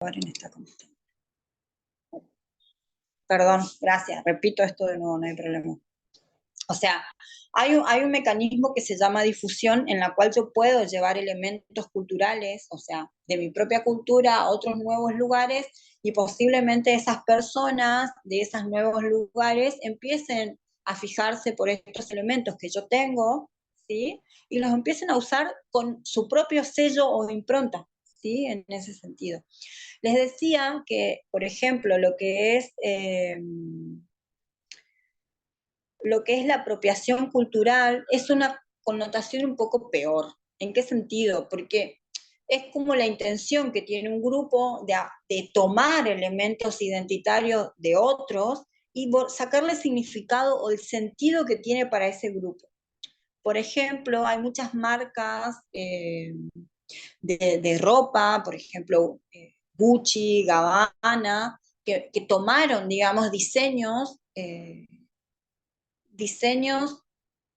en esta computadora. Perdón, gracias. Repito esto de nuevo, no hay problema. O sea, hay un mecanismo que se llama difusión en la cual yo puedo llevar elementos culturales, o sea, de mi propia cultura a otros nuevos lugares y posiblemente esas personas de esos nuevos lugares empiecen a fijarse por estos elementos que yo tengo, ¿sí? Y los empiecen a usar con su propio sello o impronta, ¿sí? En ese sentido. Les decía que, por ejemplo, lo que es la apropiación cultural es una connotación un poco peor. ¿En qué sentido? Porque es como la intención que tiene un grupo de tomar elementos identitarios de otros y sacarle significado o el sentido que tiene para ese grupo. Por ejemplo, hay muchas marcas de ropa, por ejemplo, Gucci, Gabbana, que tomaron, digamos, diseños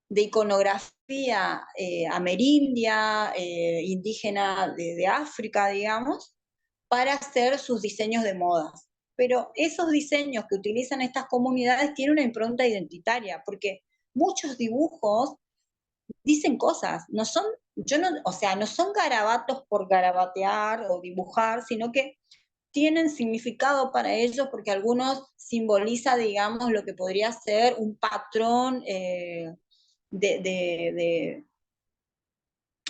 de iconografía amerindia, indígena de África, digamos, para hacer sus diseños de modas. Pero esos diseños que utilizan estas comunidades tienen una impronta identitaria, porque muchos dibujos dicen cosas, no son, yo no, o sea, no son garabatos por garabatear o dibujar, sino que tienen significado para ellos porque algunos simboliza, digamos, lo que podría ser un patrón de, de, de,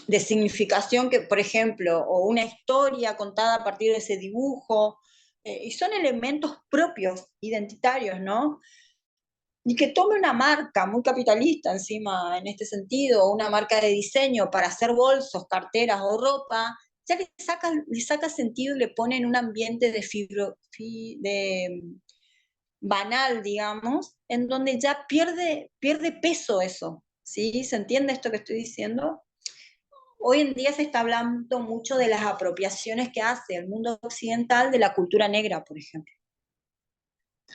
de significación que, por ejemplo, o una historia contada a partir de ese dibujo, y son elementos propios, identitarios, ¿no? Y que tome una marca muy capitalista encima en este sentido, una marca de diseño para hacer bolsos, carteras o ropa, ya le saca sentido y le pone en un ambiente de banal, digamos, en donde ya pierde peso eso, ¿sí? ¿Se entiende esto que estoy diciendo? Hoy en día se está hablando mucho de las apropiaciones que hace el mundo occidental de la cultura negra, por ejemplo.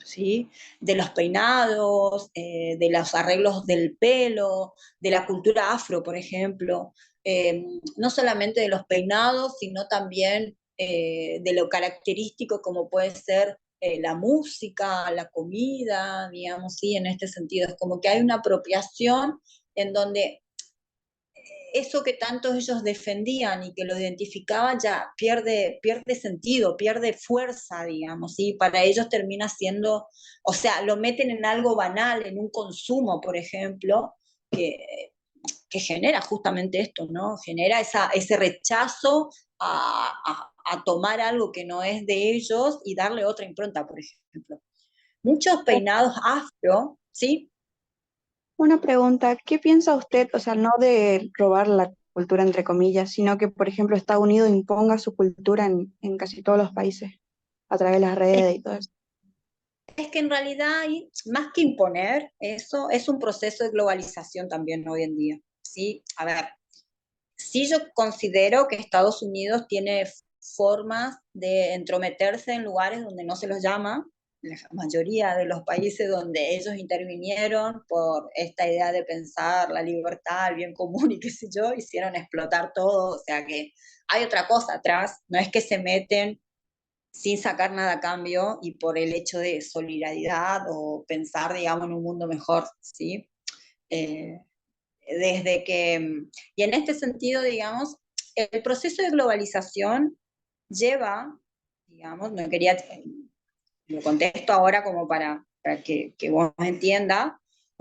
¿Sí? De los peinados, de los arreglos del pelo, de la cultura afro, por ejemplo, no solamente de los peinados, sino también de lo característico como puede ser la música, la comida, digamos, sí, en este sentido. Es como que hay una apropiación en donde eso que tanto ellos defendían y que lo identificaban ya pierde sentido, pierde fuerza, digamos, ¿sí? Para ellos termina siendo, o sea, lo meten en algo banal, en un consumo, por ejemplo, que genera justamente esto, ¿no? Genera ese rechazo a tomar algo que no es de ellos y darle otra impronta, por ejemplo. Muchos peinados afro, ¿sí? Una pregunta, ¿qué piensa usted, o sea, no de robar la cultura entre comillas, sino que, por ejemplo, Estados Unidos imponga su cultura en casi todos los países a través de las redes y todo eso? Es que en realidad hay, más que imponer, eso es un proceso de globalización también hoy en día, ¿sí? A ver, sí yo considero que Estados Unidos tiene formas de entrometerse en lugares donde no se los llama, la mayoría de los países donde ellos intervinieron por esta idea de pensar la libertad, el bien común y qué sé yo, hicieron explotar todo, o sea que hay otra cosa atrás, no es que se meten sin sacar nada a cambio y por el hecho de solidaridad o pensar, digamos, en un mundo mejor, ¿sí? Eh, desde que, y en este sentido, digamos, el proceso de globalización lleva, digamos, no quería, lo contesto ahora como para que vos entiendas,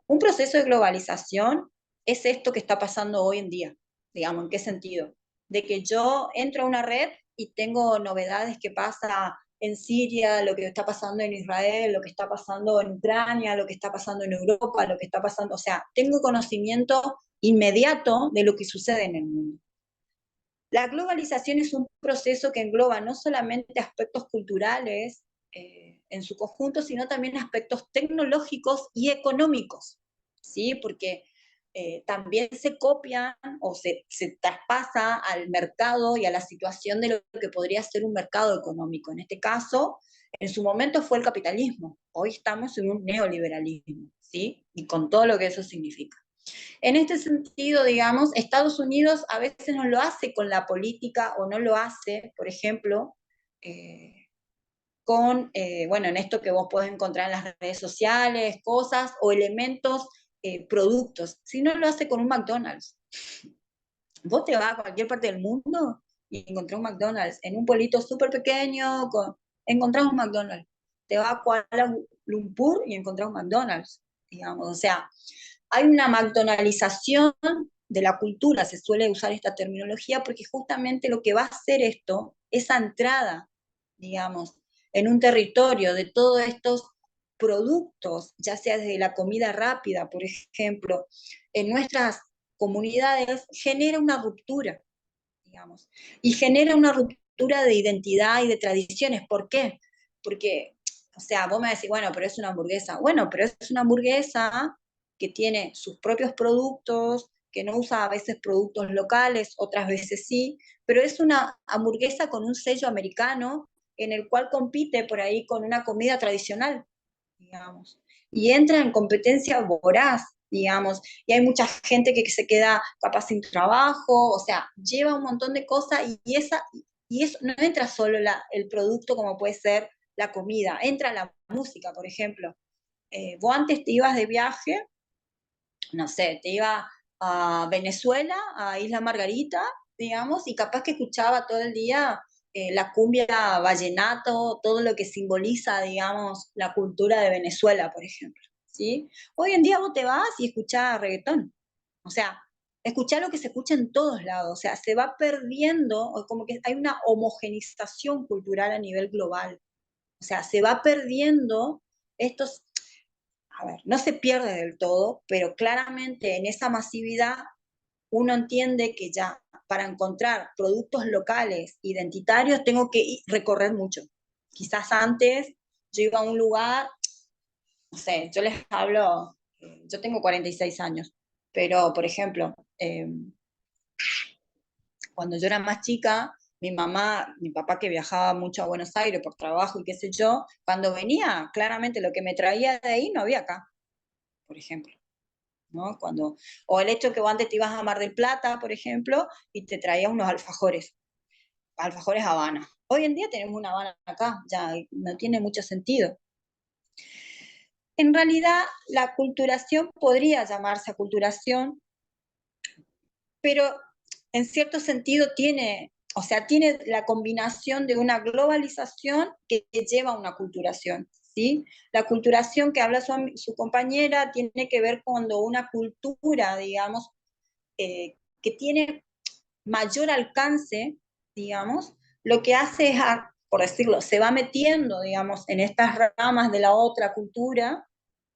un proceso de globalización es esto que está pasando hoy en día, digamos, ¿en qué sentido? De que yo entro a una red y tengo novedades que pasa en Siria, lo que está pasando en Israel, lo que está pasando en Ucrania, lo que está pasando en Europa, lo que está pasando, o sea, tengo conocimiento inmediato de lo que sucede en el mundo. La globalización es un proceso que engloba no solamente aspectos culturales en su conjunto, sino también aspectos tecnológicos y económicos, ¿sí? Porque también se copian o se traspasa al mercado y a la situación de lo que podría ser un mercado económico. En este caso, en su momento fue el capitalismo, hoy estamos en un neoliberalismo, ¿sí? Y con todo lo que eso significa. En este sentido, digamos, Estados Unidos a veces no lo hace con la política o no lo hace, por ejemplo, bueno, en esto que vos podés encontrar en las redes sociales, cosas o elementos, productos. Si no lo hace con un McDonald's, vos te vas a cualquier parte del mundo y encontrás un McDonald's. En un pueblito súper pequeño, encontrás un McDonald's. Te vas a Kuala Lumpur y encontrás un McDonald's, digamos. O sea, hay una McDonaldización de la cultura, se suele usar esta terminología, porque justamente lo que va a hacer esto, esa entrada, digamos, en un territorio de todos estos productos, ya sea desde la comida rápida, por ejemplo, en nuestras comunidades, genera una ruptura, digamos, y genera una ruptura de identidad y de tradiciones. ¿Por qué? Porque, o sea, vos me decís, bueno, pero es una hamburguesa. Bueno, pero es una hamburguesa que tiene sus propios productos, que no usa a veces productos locales, otras veces sí, pero es una hamburguesa con un sello americano en el cual compite por ahí con una comida tradicional, digamos, y entra en competencia voraz, digamos, y hay mucha gente que se queda capaz sin trabajo, o sea, lleva un montón de cosas y eso no entra solo el producto como puede ser la comida, entra la música, por ejemplo. Vos antes te ibas de viaje, no sé, te iba a Venezuela, a Isla Margarita, digamos, y capaz que escuchaba todo el día, la cumbia, vallenato, todo lo que simboliza, digamos, la cultura de Venezuela, por ejemplo, ¿sí? Hoy en día vos te vas y escuchás reggaetón, o sea, escuchar lo que se escucha en todos lados, o sea, se va perdiendo, o como que hay una homogenización cultural a nivel global, o sea, se va perdiendo estos, a ver, no se pierde del todo, pero claramente en esa masividad uno entiende que ya para encontrar productos locales, identitarios, tengo que recorrer mucho. Quizás antes yo iba a un lugar, no sé, yo les hablo, yo tengo 46 años, pero por ejemplo, cuando yo era más chica, mi mamá, mi papá que viajaba mucho a Buenos Aires por trabajo y qué sé yo, cuando venía, claramente lo que me traía de ahí no había acá, por ejemplo. ¿No? O el hecho que vos antes te ibas a Mar del Plata, por ejemplo, y te traías unos alfajores, alfajores Habana. Hoy en día tenemos una Habana acá, ya no tiene mucho sentido. En realidad, la aculturación podría llamarse aculturación, pero en cierto sentido tiene, o sea, tiene la combinación de una globalización que lleva a una aculturación. ¿Sí? La aculturación que habla su compañera tiene que ver cuando una cultura, digamos, que tiene mayor alcance, digamos, lo que hace es, por decirlo, se va metiendo, digamos, en estas ramas de la otra cultura,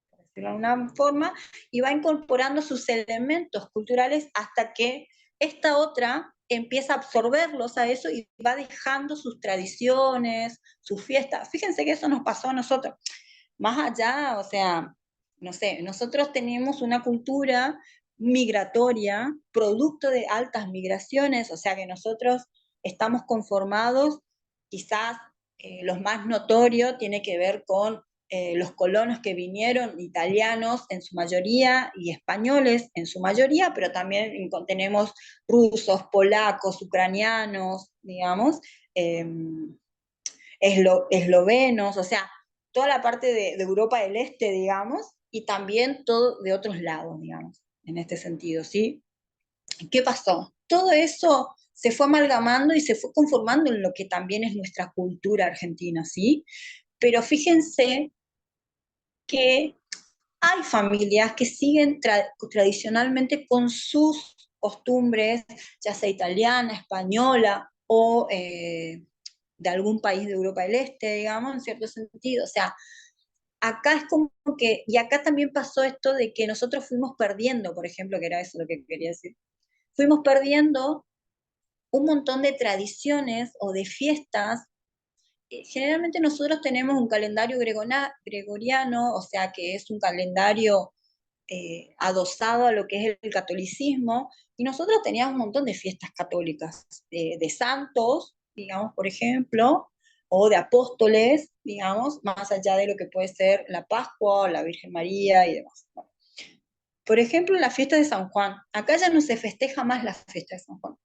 por decirlo de alguna forma, y va incorporando sus elementos culturales hasta que esta otra empieza a absorberlos a eso y va dejando sus tradiciones, sus fiestas. Fíjense que eso nos pasó a nosotros. Más allá, o sea, no sé, nosotros tenemos una cultura migratoria, producto de altas migraciones, o sea que nosotros estamos conformados, quizás, los más notorios tiene que ver con, los colonos que vinieron, italianos en su mayoría y españoles en su mayoría, pero también tenemos rusos, polacos, ucranianos, digamos, eh, eslovenos, o sea, toda la parte de Europa del Este, digamos, y también todo de otros lados, digamos, en este sentido, ¿sí? ¿Qué pasó? Todo eso se fue amalgamando y se fue conformando en lo que también es nuestra cultura argentina, ¿sí? Pero fíjense que hay familias que siguen tradicionalmente con sus costumbres, ya sea italiana, española o, de algún país de Europa del Este, digamos, en cierto sentido. O sea, acá es como que, y acá también pasó esto de que nosotros fuimos perdiendo, por ejemplo, que era eso lo que quería decir, fuimos perdiendo un montón de tradiciones o de fiestas. Generalmente nosotros tenemos un calendario gregoriano, o sea que es un calendario, adosado a lo que es el catolicismo, y nosotros teníamos un montón de fiestas católicas, de santos, digamos, por ejemplo, o de apóstoles, digamos, más allá de lo que puede ser la Pascua o la Virgen María y demás. Por ejemplo, la fiesta de San Juan. Acá ya no se festeja más la fiesta de San Juan.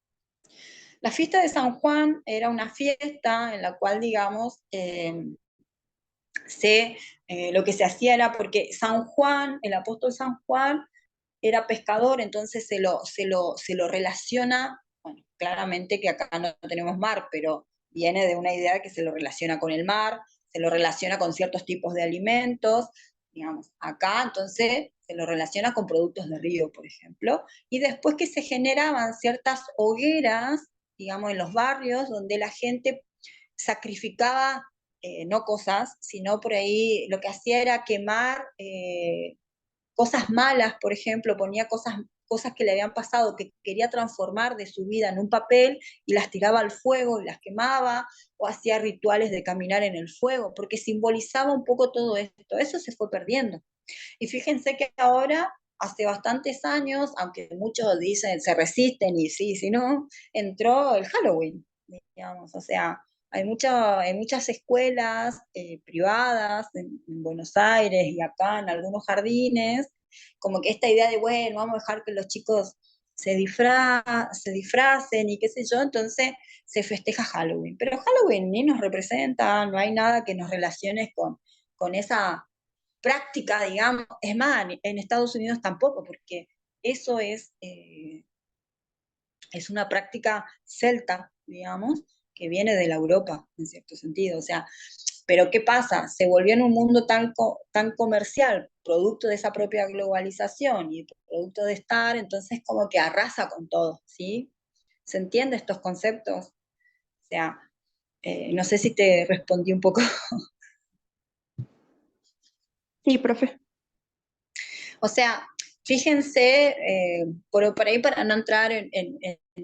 La fiesta de San Juan era una fiesta en la cual, digamos, lo que se hacía era porque San Juan, el apóstol San Juan, era pescador, entonces se lo relaciona, bueno, claramente que acá no tenemos mar, pero viene de una idea que se lo relaciona con el mar, se lo relaciona con ciertos tipos de alimentos, digamos, acá entonces se lo relaciona con productos de río, por ejemplo, y después que se generaban ciertas hogueras, digamos, en los barrios donde la gente sacrificaba no cosas, sino por ahí lo que hacía era quemar cosas malas, por ejemplo, ponía cosas que le habían pasado, que quería transformar de su vida en un papel y las tiraba al fuego y las quemaba, o hacía rituales de caminar en el fuego, porque simbolizaba un poco todo esto. Eso se fue perdiendo. Y fíjense que ahora, hace bastantes años, aunque muchos dicen, se resisten y sí, si no, entró el Halloween, digamos, o sea, hay muchas escuelas privadas en Buenos Aires y acá en algunos jardines, como que esta idea de, bueno, vamos a dejar que los chicos se disfracen y qué sé yo, entonces se festeja Halloween. Pero Halloween ni nos representa, no hay nada que nos relacione con esa práctica, digamos, es más, en Estados Unidos tampoco, porque eso es una práctica celta, digamos, que viene de la Europa, en cierto sentido. O sea, pero ¿qué pasa? Se volvió en un mundo tan comercial, producto de esa propia globalización y producto de estar, entonces como que arrasa con todo, ¿sí? ¿Se entiende estos conceptos? O sea, no sé si te respondí un poco. Sí, profe. O sea, fíjense, por ahí para no entrar en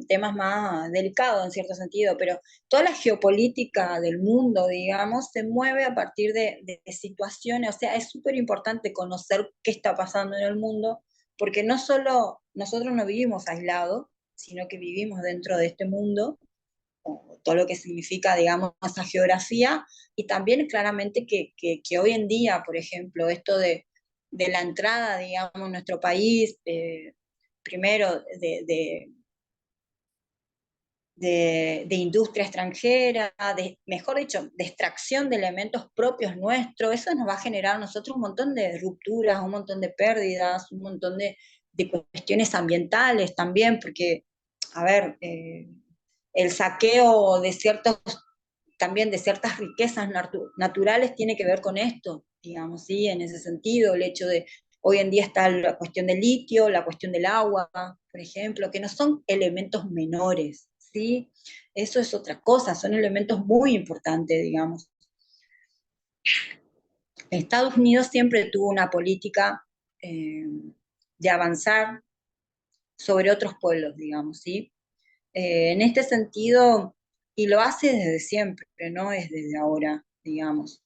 temas más delicados en cierto sentido, pero toda la geopolítica del mundo, digamos, se mueve a partir de situaciones, o sea, es súper importante conocer qué está pasando en el mundo, porque no solo nosotros no vivimos aislados, sino que vivimos dentro de este mundo, o todo lo que significa, digamos, esa geografía, y también claramente que hoy en día, por ejemplo, esto de la entrada, digamos, en nuestro país, primero de industria extranjera, mejor dicho, de extracción de elementos propios nuestros, eso nos va a generar a nosotros un montón de rupturas, un montón de pérdidas, un montón de cuestiones ambientales también, porque, a ver, el saqueo de ciertos, también de ciertas riquezas naturales tiene que ver con esto, digamos, ¿sí? En ese sentido, el hecho de, hoy en día está la cuestión del litio, la cuestión del agua, por ejemplo, que no son elementos menores, ¿sí? Eso es otra cosa, son elementos muy importantes, digamos. Estados Unidos siempre tuvo una política eh, de avanzar sobre otros pueblos, digamos, ¿sí? En este sentido, y lo hace desde siempre, no es desde ahora, digamos.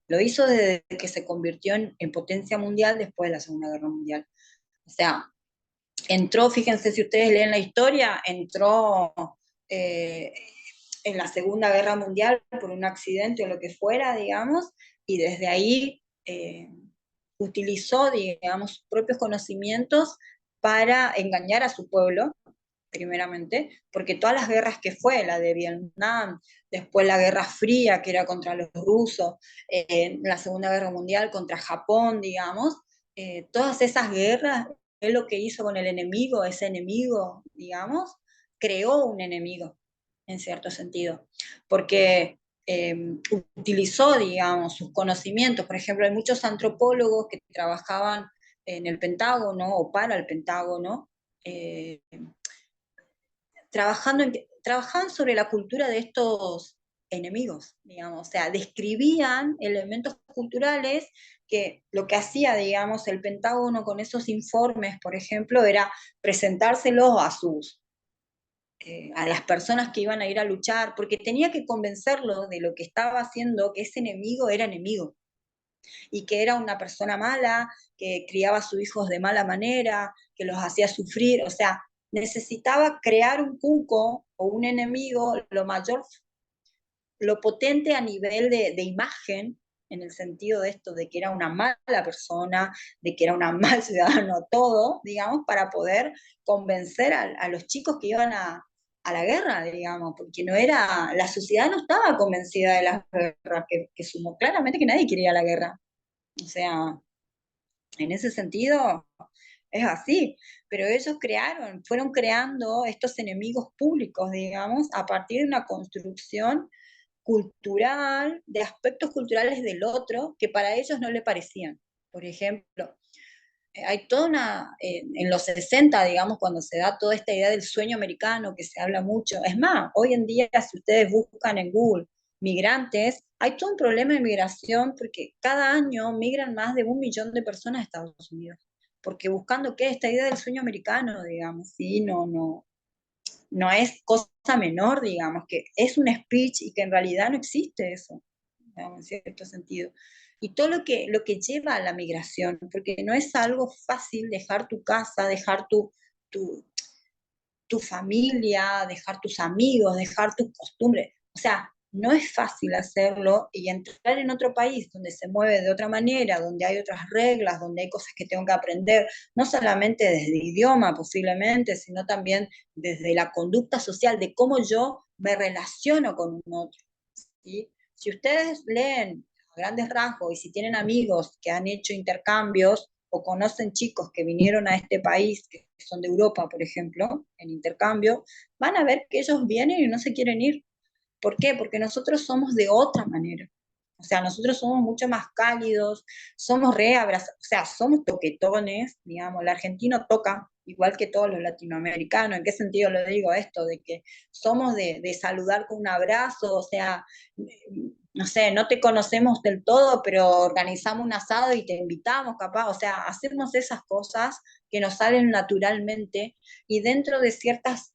Lo hizo desde que se convirtió en potencia mundial después de la Segunda Guerra Mundial. O sea, entró, fíjense si ustedes leen la historia, entró eh, en la Segunda Guerra Mundial por un accidente o lo que fuera, digamos, y desde ahí utilizó, digamos, sus propios conocimientos para engañar a su pueblo, primeramente, porque todas las guerras que fue, la de Vietnam, después la Guerra Fría, que era contra los rusos, la Segunda Guerra Mundial contra Japón, digamos, todas esas guerras, él lo que hizo con el enemigo, ese enemigo, digamos, creó un enemigo, en cierto sentido, porque utilizó, digamos, sus conocimientos. Por ejemplo, hay muchos antropólogos que trabajaban en el Pentágono o para el Pentágono, eh, trabajaban sobre la cultura de estos enemigos, digamos, o sea, describían elementos culturales que lo que hacía, digamos, el Pentágono con esos informes, por ejemplo, era presentárselos a las personas que iban a ir a luchar, porque tenía que convencerlos de lo que estaba haciendo, que ese enemigo era enemigo, y que era una persona mala, que criaba a sus hijos de mala manera, que los hacía sufrir, o sea, necesitaba crear un cuco o un enemigo lo mayor, lo potente a nivel de imagen, en el sentido de esto, de que era una mala persona, de que era un mal ciudadano, todo, digamos, para poder convencer a los chicos que iban a a la guerra, digamos, porque no era, la sociedad no estaba convencida de las guerras, que sumó claramente que nadie quería la guerra. O sea, en ese sentido es así, pero ellos fueron creando estos enemigos públicos, digamos, a partir de una construcción cultural, de aspectos culturales del otro que para ellos no le parecían. Por ejemplo, hay toda en los 60, digamos, cuando se da toda esta idea del sueño americano, que se habla mucho, es más, hoy en día si ustedes buscan en Google migrantes, hay todo un problema de migración porque cada año migran más de 1 millón de personas a Estados Unidos, porque buscando qué, esta idea del sueño americano, digamos, sí, no es cosa menor, digamos, que es un speech y que en realidad no existe eso, digamos, en cierto sentido. Y todo lo que lleva a la migración, porque no es algo fácil dejar tu casa, dejar tu, tu familia, dejar tus amigos, dejar tus costumbres. O sea, no es fácil hacerlo y entrar en otro país donde se mueve de otra manera, donde hay otras reglas, donde hay cosas que tengo que aprender, no solamente desde el idioma posiblemente, sino también desde la conducta social, de cómo yo me relaciono con un otro. ¿Sí? Si ustedes leen a grandes rasgos y si tienen amigos que han hecho intercambios o conocen chicos que vinieron a este país, que son de Europa, por ejemplo, en intercambio, van a ver que ellos vienen y no se quieren ir. ¿Por qué? Porque nosotros somos de otra manera. O sea, nosotros somos mucho más cálidos, somos o sea, somos toquetones, digamos, el argentino toca igual que todos los latinoamericanos. ¿En qué sentido lo digo esto? De que somos de saludar con un abrazo, o sea, no sé, no te conocemos del todo, pero organizamos un asado y te invitamos, capaz, o sea, hacemos esas cosas que nos salen naturalmente y dentro de ciertas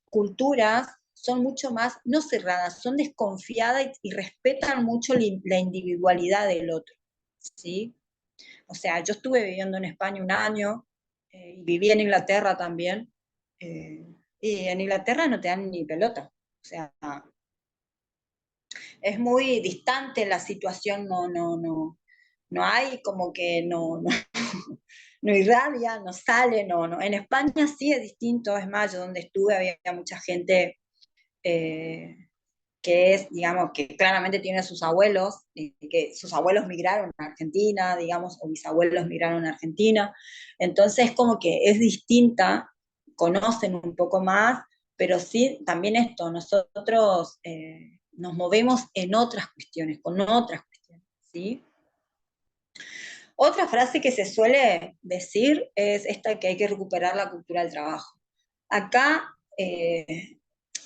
culturas son mucho más, no cerradas, son desconfiadas y respetan mucho la individualidad del otro, ¿sí? O sea, yo estuve viviendo en España un año, y viví en Inglaterra también, eh, y en Inglaterra no te dan ni pelota, o sea, es muy distante la situación, no hay como que no irradia, no sale, no. En España sí es distinto, es más, yo donde estuve había mucha gente eh, que es, digamos, que claramente tiene a sus abuelos, que sus abuelos migraron a Argentina, digamos, o mis abuelos migraron a Argentina, entonces como que es distinta, conocen un poco más, pero sí, también esto, nosotros nos movemos en otras cuestiones, con otras cuestiones, ¿sí? Otra frase que se suele decir es esta que hay que recuperar la cultura del trabajo. Acá,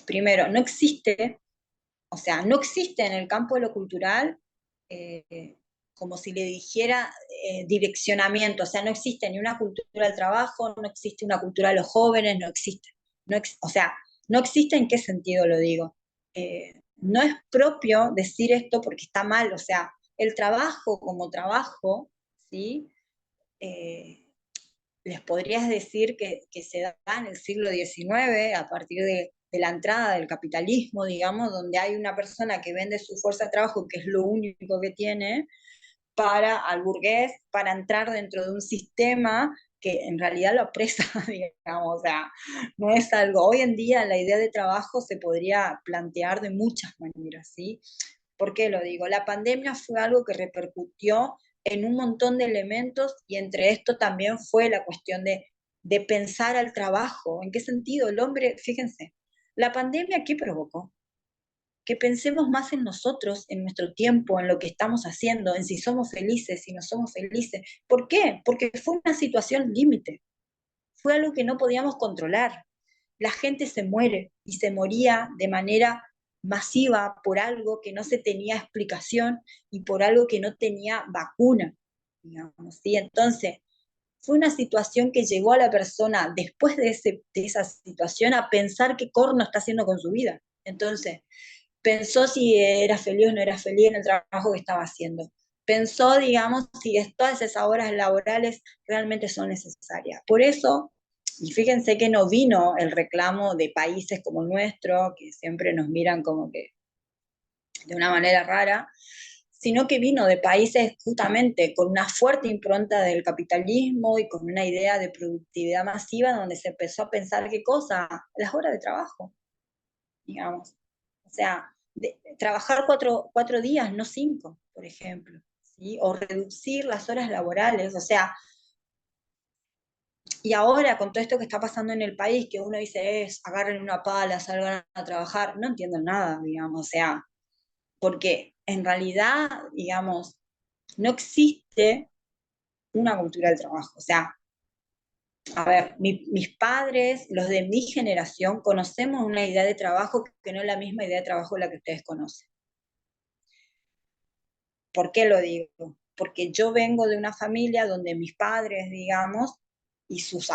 primero, no existe, o sea, no existe en el campo de lo cultural como si le dijera direccionamiento, o sea, no existe ni una cultura del trabajo, no existe una cultura de los jóvenes, no existe. O sea, no existe en qué sentido lo digo. No es propio decir esto porque está mal, o sea, el trabajo como trabajo, ¿sí? Eh, les podrías decir que se da en el siglo XIX, a partir de la entrada del capitalismo, digamos, donde hay una persona que vende su fuerza de trabajo, que es lo único que tiene, al burgués, para entrar dentro de un sistema que en realidad lo apresa, digamos, o sea, no es algo, hoy en día la idea de trabajo se podría plantear de muchas maneras, ¿sí? ¿Por qué lo digo? La pandemia fue algo que repercutió en un montón de elementos y entre esto también fue la cuestión de pensar al trabajo. ¿En qué sentido? El hombre, fíjense, la pandemia, ¿qué provocó? Que pensemos más en nosotros, en nuestro tiempo, en lo que estamos haciendo, en si somos felices, si no somos felices. ¿Por qué? Porque fue una situación límite, fue algo que no podíamos controlar. La gente se muere y se moría de manera masiva por algo que no se tenía explicación y por algo que no tenía vacuna, digamos, ¿sí? Entonces, fue una situación que llevó a la persona, después de esa situación, a pensar qué corno está haciendo con su vida. Entonces, pensó si era feliz o no era feliz en el trabajo que estaba haciendo. Pensó, digamos, si todas esas horas laborales realmente son necesarias. Por eso, y fíjense que no vino el reclamo de países como el nuestro, que siempre nos miran como que de una manera rara, sino que vino de países justamente con una fuerte impronta del capitalismo y con una idea de productividad masiva donde se empezó a pensar qué cosa, las horas de trabajo. digamos. O sea, trabajar 4 días, no 5, por ejemplo, ¿sí? O reducir las horas laborales, o sea, y ahora con todo esto que está pasando en el país, que uno dice es, agarren una pala, salgan a trabajar, no entiendo nada, digamos, o sea, porque en realidad, digamos, no existe una cultura del trabajo, o sea, a ver, mis padres, los de mi generación, conocemos una idea de trabajo que no es la misma idea de trabajo la que ustedes conocen. ¿Por qué lo digo? Porque yo vengo de una familia donde mis padres, digamos, y sus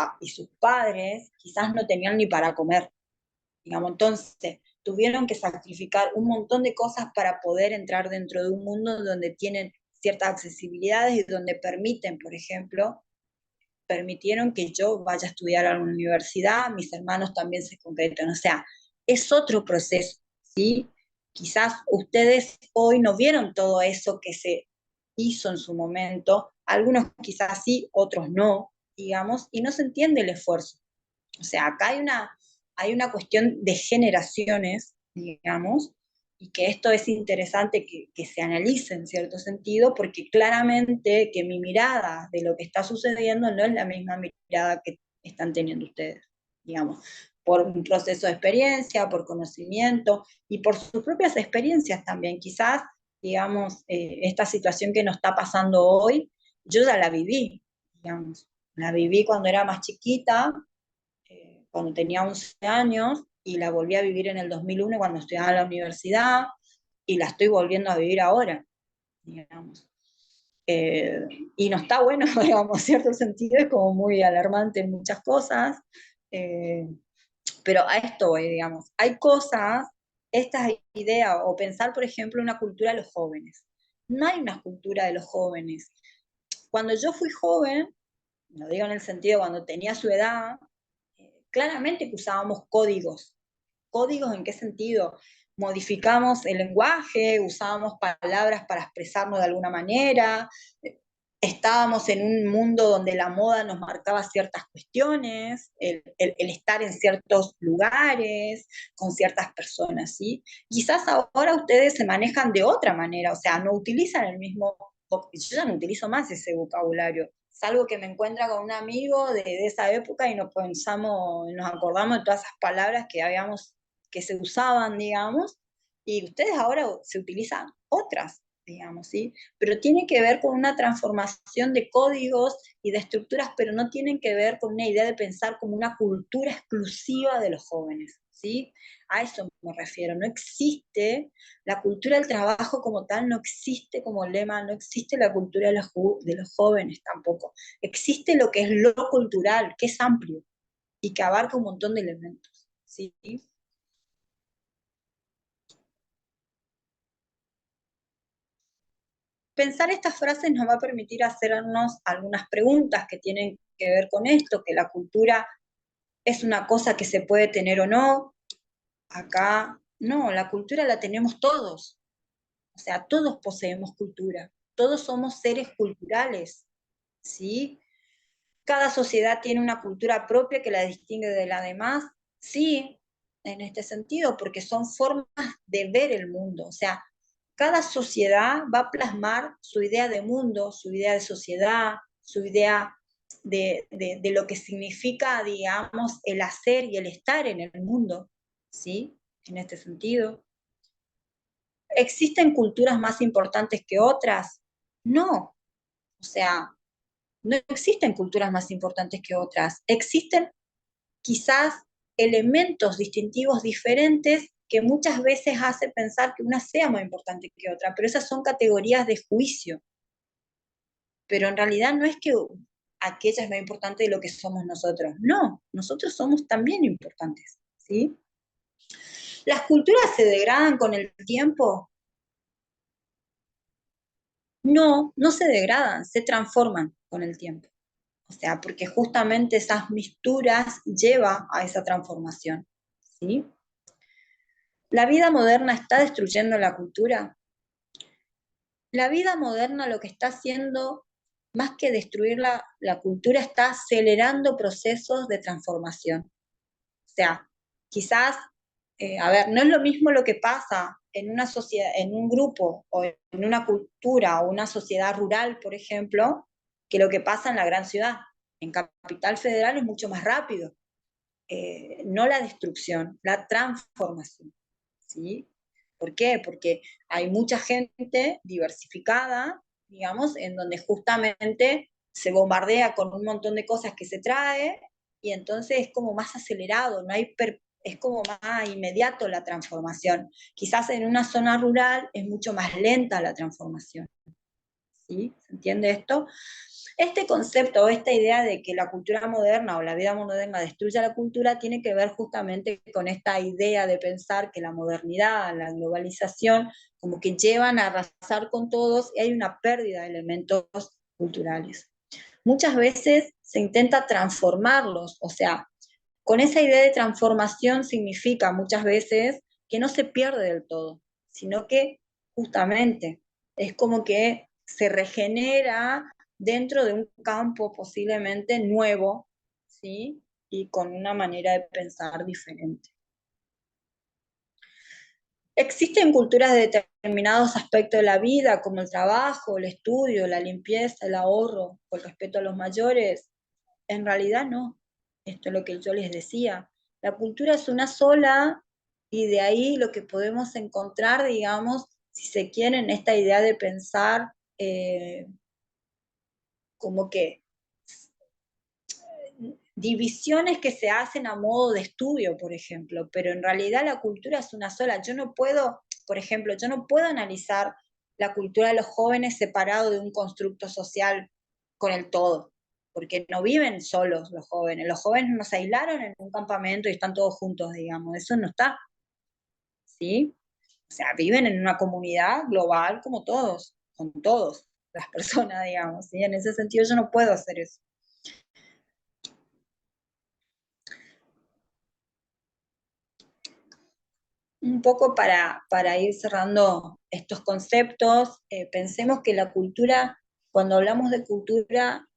padres quizás no tenían ni para comer, digamos, entonces tuvieron que sacrificar un montón de cosas para poder entrar dentro de un mundo donde tienen ciertas accesibilidades y donde permiten, por ejemplo, permitieron que yo vaya a estudiar a la universidad, mis hermanos también se concretan, o sea, es otro proceso, ¿sí? Quizás ustedes hoy no vieron todo eso que se hizo en su momento, algunos quizás sí, otros no, digamos, y no se entiende el esfuerzo. O sea, acá hay una cuestión de generaciones, digamos, y que esto es interesante que se analice en cierto sentido, porque claramente que mi mirada de lo que está sucediendo no es la misma mirada que están teniendo ustedes, digamos, por un proceso de experiencia, por conocimiento y por sus propias experiencias también. Quizás, digamos, esta situación que nos está pasando hoy, yo ya la viví, digamos, la viví cuando era más chiquita, cuando tenía 11 años, y la volví a vivir en el 2001 cuando estudiaba en la universidad, y la estoy volviendo a vivir ahora, digamos. Eh, y no está bueno, digamos, en cierto sentido, es como muy alarmante en muchas cosas, eh, pero a esto voy, digamos. Hay cosas, estas ideas, o pensar, por ejemplo, una cultura de los jóvenes. No hay una cultura de los jóvenes. Cuando yo fui joven, lo digo en el sentido cuando tenía su edad, claramente que usábamos códigos. ¿Códigos en qué sentido? Modificamos el lenguaje, usábamos palabras para expresarnos de alguna manera, estábamos en un mundo donde la moda nos marcaba ciertas cuestiones, el estar en ciertos lugares, con ciertas personas, ¿sí? Quizás ahora ustedes se manejan de otra manera, o sea, no utilizan el mismo, yo ya no utilizo más ese vocabulario, salvo que me encuentra con un amigo de esa época y nos acordamos de todas esas palabras que se usaban, digamos, y ustedes ahora se utilizan otras, digamos, ¿sí? Pero tiene que ver con una transformación de códigos y de estructuras, pero no tienen que ver con una idea de pensar como una cultura exclusiva de los jóvenes, ¿sí? A eso me refiero. No existe la cultura del trabajo como tal, no existe como lema, no existe la cultura de los jóvenes tampoco. Existe lo que es lo cultural, que es amplio y que abarca un montón de elementos, ¿sí? Pensar estas frases nos va a permitir hacernos algunas preguntas que tienen que ver con esto, que la cultura es una cosa que se puede tener o no. Acá, no, la cultura la tenemos todos. O sea, todos poseemos cultura. Todos somos seres culturales, ¿sí? Cada sociedad tiene una cultura propia que la distingue de la demás. Sí, en este sentido, porque son formas de ver el mundo. O sea, cada sociedad va a plasmar su idea de mundo, su idea de sociedad, su idea de lo que significa, digamos, el hacer y el estar en el mundo, ¿sí? En este sentido. ¿Existen culturas más importantes que otras? No. O sea, no existen culturas más importantes que otras. Existen quizás elementos distintivos diferentes que muchas veces hace pensar que una sea más importante que otra, pero esas son categorías de juicio. Pero en realidad no es que aquella es más importante de lo que somos nosotros. No, nosotros somos también importantes, ¿sí? ¿Las culturas se degradan con el tiempo? No, no se degradan, se transforman con el tiempo. O sea, porque justamente esas misturas lleva a esa transformación, ¿sí? ¿La vida moderna está destruyendo la cultura? La vida moderna lo que está haciendo, más que destruir la cultura, está acelerando procesos de transformación. O sea, quizás A ver, no es lo mismo lo que pasa en una sociedad, en un grupo, o en una cultura, o una sociedad rural, por ejemplo, que lo que pasa en la gran ciudad. En Capital Federal es mucho más rápido. No la destrucción, la transformación. ¿Sí? ¿Por qué? Porque hay mucha gente diversificada, digamos, en donde justamente se bombardea con un montón de cosas que se trae y entonces es como más acelerado, no hay es como más inmediato la transformación. Quizás en una zona rural es mucho más lenta la transformación. ¿Sí? ¿Se entiende esto? Este concepto o esta idea de que la cultura moderna o la vida moderna destruye la cultura tiene que ver justamente con esta idea de pensar que la modernidad, la globalización, como que llevan a arrasar con todos y hay una pérdida de elementos culturales. Muchas veces se intenta transformarlos, o sea, con esa idea de transformación significa muchas veces que no se pierde del todo, sino que justamente es como que se regenera dentro de un campo posiblemente nuevo, ¿sí? Y con una manera de pensar diferente. Existen culturas de determinados aspectos de la vida, como el trabajo, el estudio, la limpieza, el ahorro, o el respeto a los mayores. En realidad no. Esto es lo que yo les decía. La cultura es una sola y de ahí lo que podemos encontrar, digamos, si se quiere, en esta idea de pensar como que divisiones que se hacen a modo de estudio, por ejemplo, pero en realidad la cultura es una sola. Yo no puedo, por ejemplo, yo no puedo analizar la cultura de los jóvenes separado de un constructo social con el todo, porque no viven solos los jóvenes no se aislaron en un campamento y están todos juntos, digamos, eso no está, ¿sí? O sea, viven en una comunidad global como todos, con todos las personas, digamos, ¿sí? En ese sentido yo no puedo hacer eso. Un poco para ir cerrando estos conceptos, pensemos que la cultura, cuando hablamos de cultura,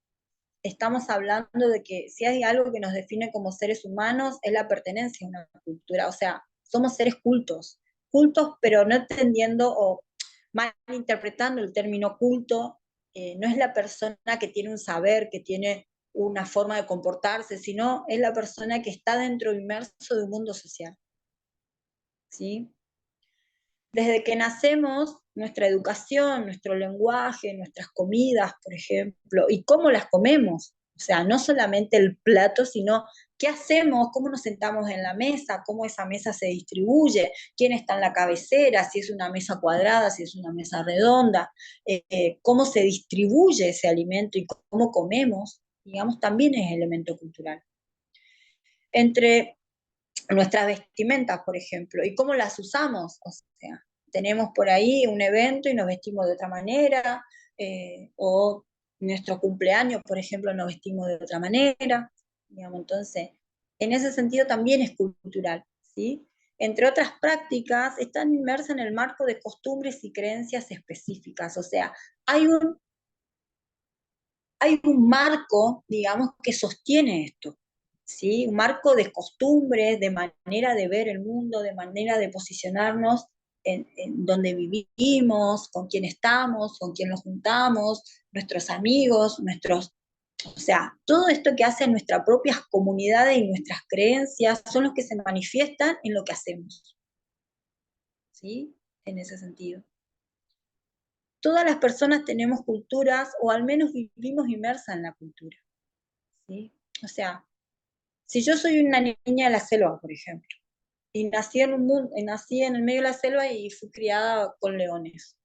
estamos hablando de que si hay algo que nos define como seres humanos, es la pertenencia a una cultura. O sea, somos seres cultos, cultos, pero no entendiendo o malinterpretando el término culto, no es la persona que tiene un saber, que tiene una forma de comportarse, sino es la persona que está dentro inmerso de un mundo social. ¿Sí? Desde que nacemos, nuestra educación, nuestro lenguaje, nuestras comidas, por ejemplo, y cómo las comemos. O sea, no solamente el plato, sino qué hacemos, cómo nos sentamos en la mesa, cómo esa mesa se distribuye, quién está en la cabecera, si es una mesa cuadrada, si es una mesa redonda, cómo se distribuye ese alimento y cómo comemos, digamos, también es elemento cultural. Entre nuestras vestimentas, por ejemplo, y cómo las usamos. O sea, tenemos por ahí un evento y nos vestimos de otra manera, o nuestro cumpleaños, por ejemplo, nos vestimos de otra manera, digamos, entonces, en ese sentido también es cultural, ¿sí? Entre otras prácticas, están inmersas en el marco de costumbres y creencias específicas, o sea, hay un marco, digamos, que sostiene esto, ¿sí? Un marco de costumbres, de manera de ver el mundo, de manera de posicionarnos en donde vivimos, con quién estamos, con quién nos juntamos, nuestros amigos, o sea, todo esto que hacen nuestras propias comunidades y nuestras creencias son los que se manifiestan en lo que hacemos, ¿sí? En ese sentido. Todas las personas tenemos culturas o al menos vivimos inmersas en la cultura, ¿sí? O sea, si yo soy una niña de la selva, por ejemplo, y nací en el medio de la selva y fui criada con leones,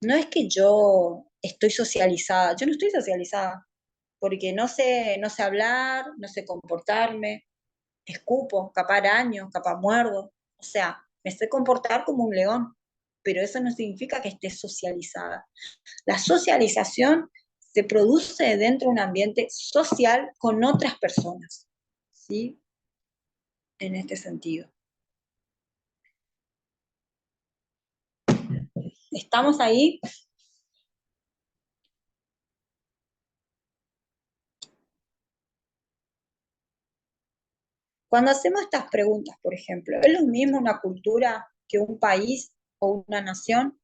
no es que yo estoy socializada, yo no estoy socializada, porque no sé hablar, no sé comportarme, escupo, capaz araño, capaz muerdo, o sea, me sé comportar como un león, pero eso no significa que esté socializada. La socialización se produce dentro de un ambiente social con otras personas, ¿sí? En este sentido. ¿Estamos ahí? Cuando hacemos estas preguntas, por ejemplo, ¿es lo mismo una cultura que un país o una nación?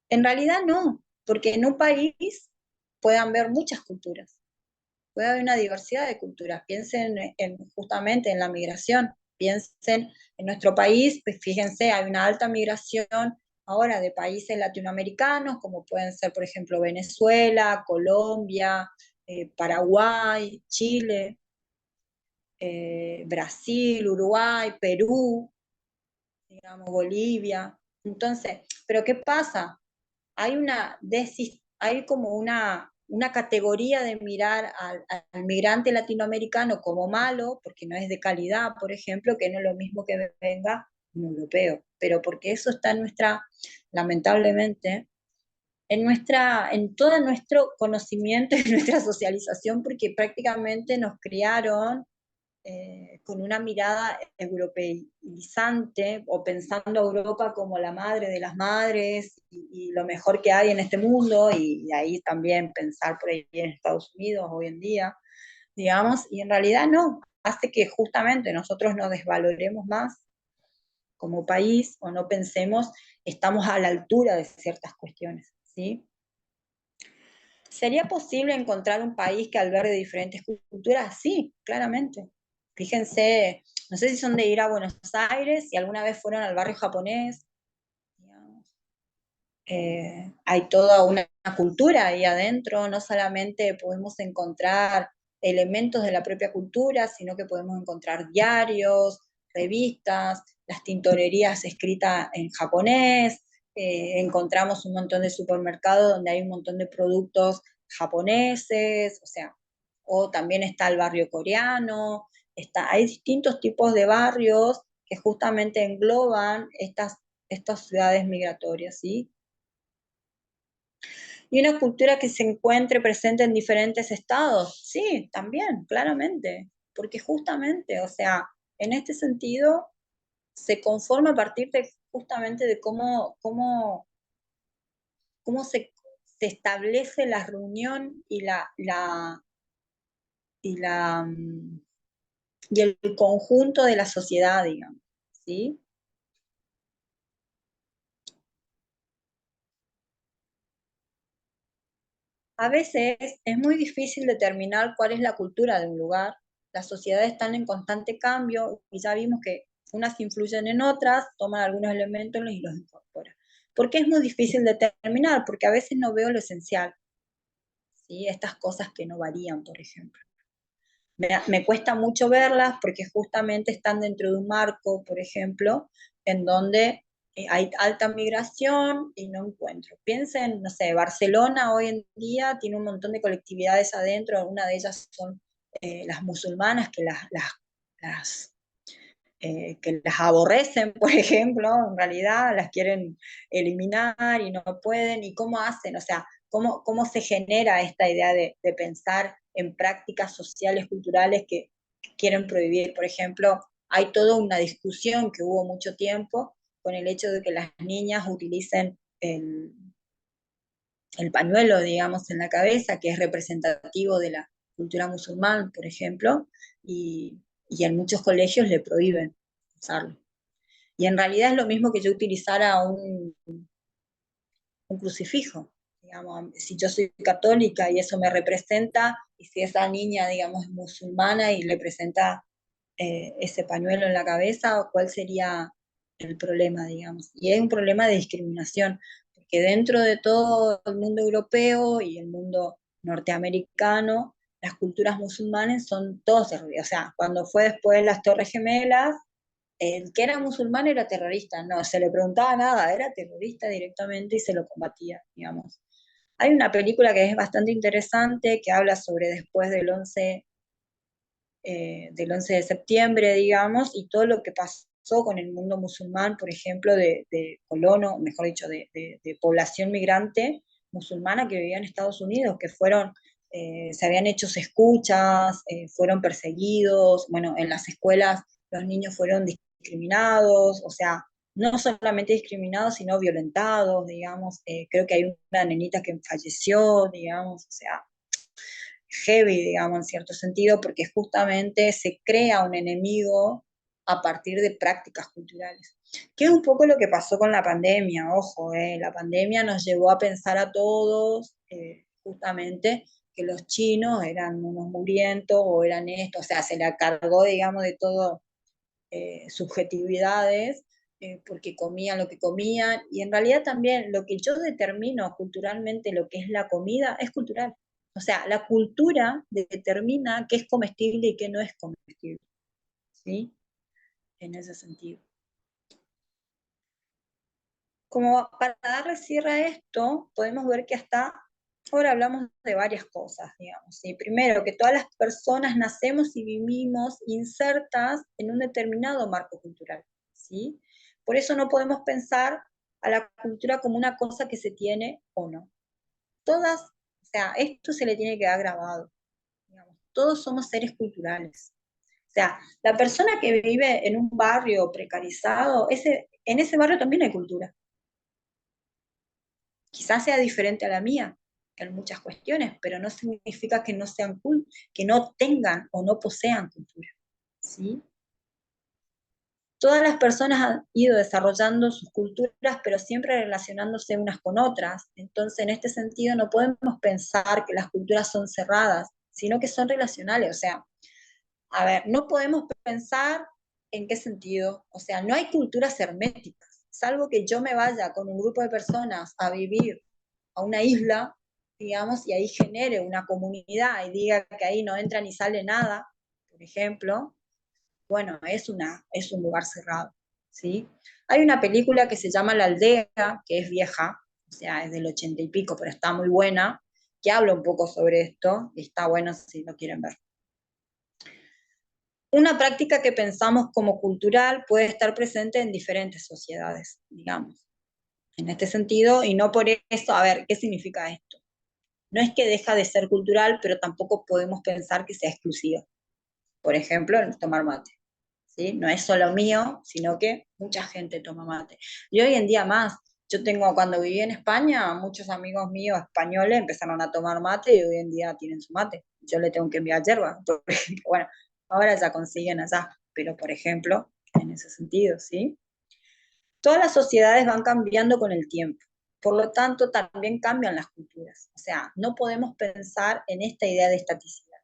En realidad no, porque en un país puede haber muchas culturas, puede haber una diversidad de culturas. Piensen justamente en la migración, piensen en nuestro país, pues fíjense, hay una alta migración ahora de países latinoamericanos, como pueden ser, por ejemplo, Venezuela, Colombia, Paraguay, Chile, Brasil, Uruguay, Perú, digamos, Bolivia. Entonces, ¿pero qué pasa? Hay como una categoría de mirar al migrante latinoamericano como malo, porque no es de calidad, por ejemplo, que no es lo mismo que venga un europeo, pero porque eso está en nuestra, lamentablemente, en todo nuestro conocimiento, en nuestra socialización, porque prácticamente nos criaron con una mirada europeizante o pensando a Europa como la madre de las madres y lo mejor que hay en este mundo, y ahí también pensar por ahí en Estados Unidos hoy en día, digamos, y en realidad no, hace que justamente nosotros nos desvaloremos más como país o no pensemos, estamos a la altura de ciertas cuestiones, ¿sí? ¿Sería posible encontrar un país que albergue diferentes culturas? Sí, claramente. Fíjense, no sé si son de ir a Buenos Aires, si alguna vez fueron al barrio japonés, digamos. Hay toda una cultura ahí adentro, no solamente podemos encontrar elementos de la propia cultura, sino que podemos encontrar diarios, revistas, las tintorerías escritas en japonés, encontramos un montón de supermercados donde hay un montón de productos japoneses, o sea, o también está el barrio coreano, hay distintos tipos de barrios que justamente engloban estas ciudades migratorias, ¿sí? Y una cultura que se encuentre presente en diferentes estados, sí, también, claramente, porque justamente, o sea, en este sentido, se conforma a partir de justamente de cómo se establece la reunión y la y el conjunto de la sociedad, digamos, ¿sí? A veces es muy difícil determinar cuál es la cultura de un lugar. Las sociedades están en constante cambio y ya vimos que unas influyen en otras, toman algunos elementos y los incorporan. ¿Por qué es muy difícil determinar? Porque a veces no veo lo esencial, ¿sí? Estas cosas que no varían, por ejemplo. Me cuesta mucho verlas porque justamente están dentro de un marco, por ejemplo, en donde hay alta migración y no encuentro. Piensen, no sé, Barcelona hoy en día tiene un montón de colectividades adentro, una de ellas son las musulmanas que las aborrecen, por ejemplo, en realidad las quieren eliminar y no pueden, y cómo hacen, o sea, cómo se genera esta idea de pensar en prácticas sociales, culturales que quieren prohibir. Por ejemplo, hay toda una discusión que hubo mucho tiempo con el hecho de que las niñas utilicen el pañuelo, digamos, en la cabeza, que es representativo de la cultura musulmana, por ejemplo, y en muchos colegios le prohíben usarlo. Y en realidad es lo mismo que yo utilizara un crucifijo. Digamos, si yo soy católica y eso me representa, y si esa niña, digamos, es musulmana y le presenta ese pañuelo en la cabeza, ¿cuál sería el problema, digamos? Y es un problema de discriminación, porque dentro de todo el mundo europeo y el mundo norteamericano, las culturas musulmanes son todos terroristas. O sea, cuando fue después las Torres Gemelas, el que era musulmán era terrorista, no se le preguntaba nada, era terrorista directamente y se lo combatía, digamos. Hay una película que es bastante interesante que habla sobre después del 11 de septiembre, digamos, y todo lo que pasó con el mundo musulmán, por ejemplo, de colono, mejor dicho, de población migrante musulmana que vivía en Estados Unidos, que se habían hecho escuchas, fueron perseguidos, bueno, en las escuelas los niños fueron discriminados, o sea, no solamente discriminados, sino violentados, digamos, creo que hay una nenita que falleció, digamos, o sea, heavy, digamos, en cierto sentido, porque justamente se crea un enemigo a partir de prácticas culturales. Que es un poco lo que pasó con la pandemia, ojo, la pandemia nos llevó a pensar a todos, justamente, que los chinos eran unos mugrientos o eran esto, o sea, se la cargó, digamos, de todo subjetividades, porque comían lo que comían, y en realidad también lo que yo determino culturalmente, lo que es la comida, es cultural. O sea, la cultura determina qué es comestible y qué no es comestible, ¿sí? En ese sentido. Como para darle cierre a esto, podemos ver que hasta ahora hablamos de varias cosas, digamos. ¿Sí? Primero, que todas las personas nacemos y vivimos insertas en un determinado marco cultural, ¿sí? Por eso no podemos pensar a la cultura como una cosa que se tiene o no. Todas, o sea, esto se le tiene que dar grabado, digamos. Todos somos seres culturales. O sea, la persona que vive en un barrio precarizado, en ese barrio también hay cultura. Quizás sea diferente a la mía en muchas cuestiones, pero no significa que no sean que no tengan o no posean cultura, ¿sí? Todas las personas han ido desarrollando sus culturas, pero siempre relacionándose unas con otras. Entonces, en este sentido, no podemos pensar que las culturas son cerradas, sino que son relacionales. O sea, a ver, no podemos pensar en qué sentido. O sea, no hay culturas herméticas, salvo que yo me vaya con un grupo de personas a vivir a una isla, digamos, y ahí genere una comunidad y diga que ahí no entra ni sale nada, por ejemplo, bueno, es un lugar cerrado, ¿sí? Hay una película que se llama La Aldea, que es vieja, o sea, es del 80 y pico, pero está muy buena, que habla un poco sobre esto, y está bueno si lo quieren ver. Una práctica que pensamos como cultural puede estar presente en diferentes sociedades, digamos, en este sentido, y no por eso, a ver, ¿qué significa esto? No es que deja de ser cultural, pero tampoco podemos pensar que sea exclusiva. Por ejemplo, el tomar mate. ¿Sí? No es solo mío, sino que mucha gente toma mate. Y hoy en día más, yo tengo, cuando viví en España, muchos amigos míos españoles empezaron a tomar mate y hoy en día tienen su mate. Yo le tengo que enviar yerba. Bueno, ahora ya consiguen allá, pero por ejemplo, en ese sentido, ¿sí? Todas las sociedades van cambiando con el tiempo. Por lo tanto, también cambian las culturas. O sea, no podemos pensar en esta idea de estaticidad.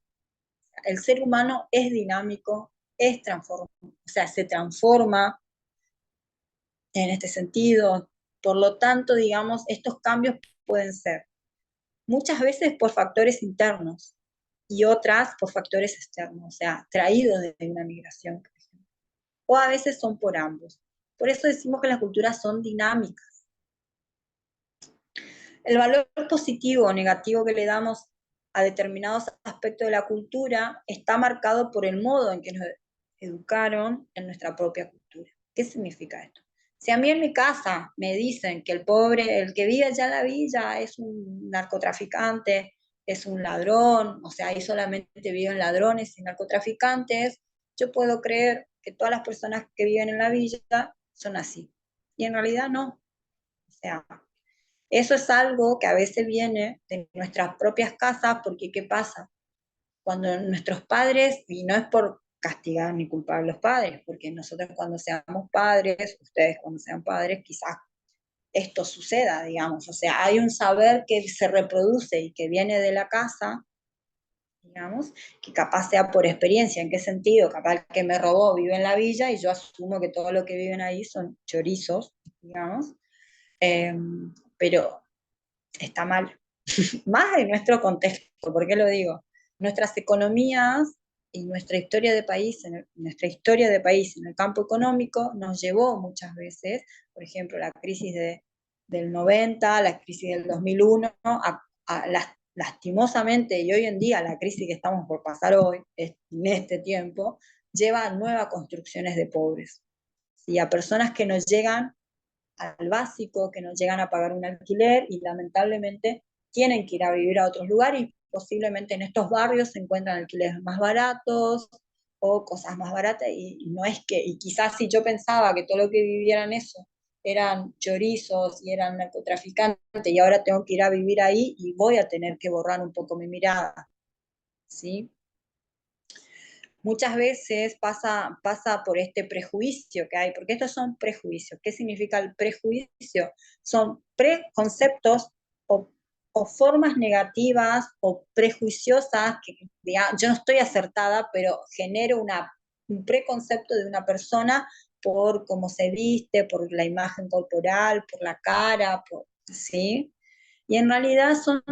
El ser humano es dinámico, o sea, se transforma en este sentido. Por lo tanto, digamos, estos cambios pueden ser muchas veces por factores internos y otras por factores externos, o sea, traídos de una migración, por ejemplo. O a veces son por ambos. Por eso decimos que las culturas son dinámicas. El valor positivo o negativo que le damos a determinados aspectos de la cultura está marcado por el modo en que nos educaron en nuestra propia cultura. ¿Qué significa esto? Si a mí en mi casa me dicen que el pobre, el que vive allá en la villa es un narcotraficante, es un ladrón, o sea, ahí solamente viven ladrones y narcotraficantes, yo puedo creer que todas las personas que viven en la villa son así. Y en realidad no. O sea, eso es algo que a veces viene de nuestras propias casas, porque ¿qué pasa? Cuando nuestros padres, y no es por castigar ni culpar a los padres, porque nosotros cuando seamos padres, ustedes cuando sean padres, quizás esto suceda, digamos, o sea, hay un saber que se reproduce y que viene de la casa, digamos, que capaz sea por experiencia. ¿En qué sentido? Capaz que me robó vive en la villa y yo asumo que todo lo que viven ahí son chorizos, digamos, eh, pero está mal, más en nuestro contexto. ¿Por qué lo digo? Nuestras economías y nuestra historia de país, nuestra historia de país en el campo económico nos llevó muchas veces, por ejemplo, la crisis del 90, la crisis del 2001, lastimosamente, y hoy en día la crisis que estamos por pasar hoy, en este tiempo, lleva a nuevas construcciones de pobres, y a personas que nos llegan al básico, que no llegan a pagar un alquiler y lamentablemente tienen que ir a vivir a otros lugares y posiblemente en estos barrios se encuentran alquileres más baratos o cosas más baratas y no es que, y quizás si yo pensaba que todo lo que vivieran eso eran chorizos y eran narcotraficantes y ahora tengo que ir a vivir ahí y voy a tener que borrar un poco mi mirada. ¿sí? Muchas veces pasa por este prejuicio que hay, porque estos son prejuicios. ¿Qué significa el prejuicio? Son preconceptos o formas negativas o prejuiciosas que yo no estoy acertada, pero genero un preconcepto de una persona por cómo se viste, por la imagen corporal, por la cara, ¿sí? Y en realidad son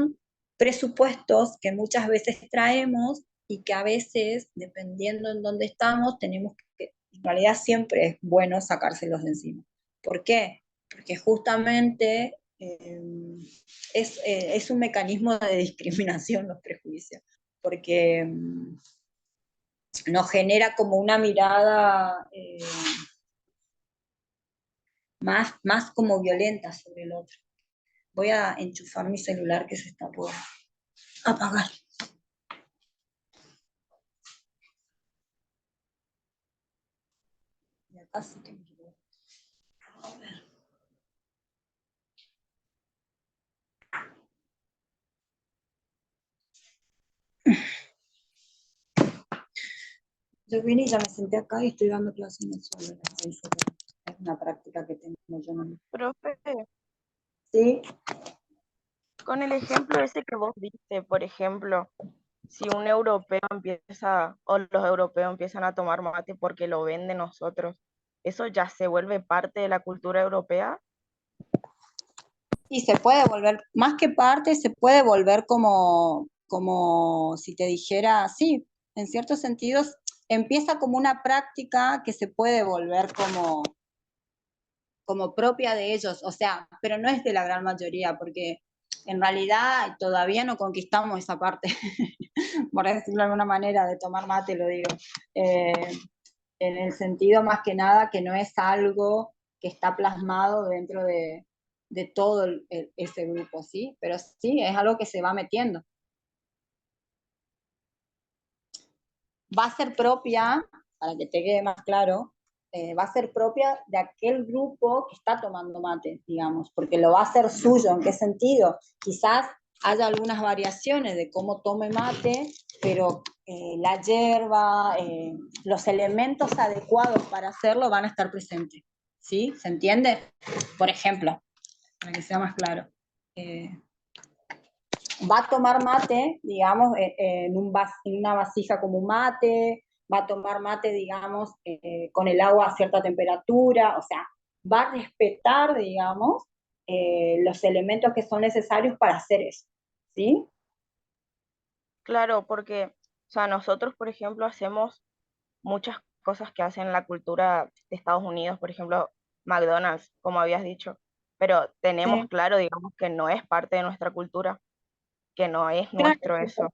presupuestos que muchas veces traemos y que a veces, dependiendo en dónde estamos, tenemos que, en realidad siempre es bueno sacárselos de encima. ¿Por qué? Porque justamente es un mecanismo de discriminación los prejuicios, porque nos genera como una mirada más como violenta sobre el otro. Voy a enchufar mi celular que se está por apagar. Y acá sí que me quiero. A ver. Yo vine y ya me senté acá y estoy dando clases en el suelo. Es una práctica que tengo yo. No. Profe, ¿Sí? con el ejemplo ese que vos diste, por ejemplo, si un europeo empieza o los europeos empiezan a tomar mate porque lo ven de nosotros, ¿eso ya se vuelve parte de la cultura europea? Y se puede volver, más que parte, se puede volver como si te dijera, sí, en ciertos sentidos, empieza como una práctica que se puede volver como propia de ellos, o sea, pero no es de la gran mayoría, porque en realidad todavía no conquistamos esa parte, por decirlo de alguna manera, de tomar mate, lo digo. Eh, en el sentido más que nada que no es algo que está plasmado dentro de todo ese grupo, ¿sí? Pero sí, es algo que se va metiendo. Va a ser propia, para que te quede más claro, va a ser propia de aquel grupo que está tomando mate, digamos, porque lo va a hacer suyo. ¿En qué sentido? Quizás haya algunas variaciones de cómo tome mate, pero la hierba, los elementos adecuados para hacerlo van a estar presentes. ¿Sí? ¿Se entiende? Por ejemplo, para que sea más claro. Va a tomar mate, digamos, en una vasija como un mate, va a tomar mate, digamos, con el agua a cierta temperatura, o sea, va a respetar, digamos, los elementos que son necesarios para hacer eso, ¿sí? Claro, porque, o sea, nosotros, por ejemplo, hacemos muchas cosas que hacen la cultura de Estados Unidos, por ejemplo, McDonald's, como habías dicho, pero tenemos Sí, claro, digamos, que no es parte de nuestra cultura, que no es claro, nuestro eso.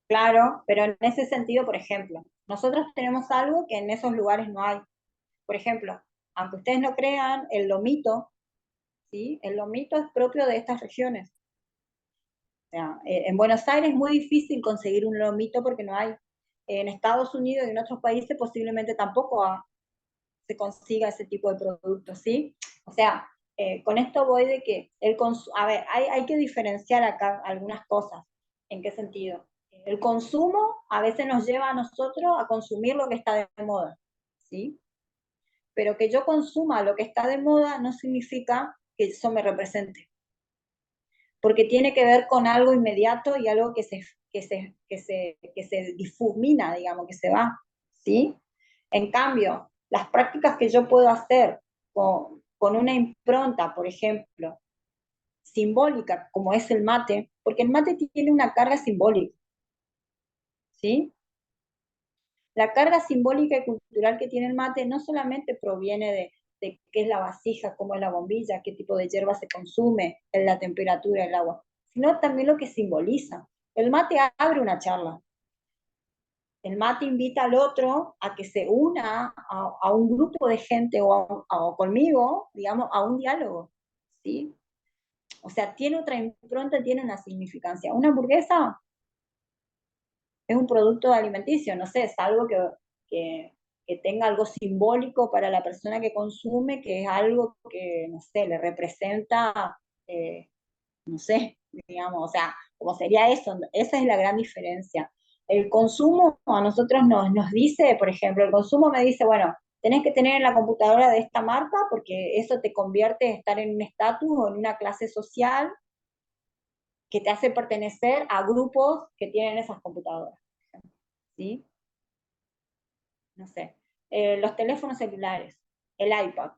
claro, pero en ese sentido, por ejemplo, nosotros tenemos algo que en esos lugares no hay. Por ejemplo, aunque ustedes no crean, el lomito, ¿sí? El lomito es propio de estas regiones. O sea, en Buenos Aires es muy difícil conseguir un lomito porque no hay. En Estados Unidos y en otros países posiblemente tampoco se consiga ese tipo de productos, ¿sí? O sea, con esto voy de que a ver, hay que diferenciar acá algunas cosas. ¿En qué sentido? El consumo a veces nos lleva a nosotros a consumir lo que está de moda, ¿sí? Pero que yo consuma lo que está de moda no significa que eso me represente, porque tiene que ver con algo inmediato y algo que se difumina, digamos, que se va, ¿sí? En cambio, las prácticas que yo puedo hacer con una impronta, por ejemplo, simbólica, como es el mate, porque el mate tiene una carga simbólica, ¿sí? La carga simbólica y cultural que tiene el mate no solamente proviene de qué es la vasija, cómo es la bombilla, qué tipo de hierba se consume, la temperatura del agua, sino también lo que simboliza. El mate abre una charla. El mate invita al otro a que se una a un grupo de gente o conmigo, digamos, a un diálogo, ¿sí? O sea, tiene otra impronta, tiene una significancia. Una hamburguesa es un producto alimenticio, no sé, es algo que, que tenga algo simbólico para la persona que consume, que es algo que, no sé, le representa, no sé, digamos, o sea, como sería eso, esa es la gran diferencia. El consumo a nosotros nos dice, por ejemplo, el consumo me dice, bueno, tenés que tener en la computadora de esta marca porque eso te convierte en estar en un estatus o en una clase social que te hace pertenecer a grupos que tienen esas computadoras, ¿sí? No sé. Los teléfonos celulares, el iPad,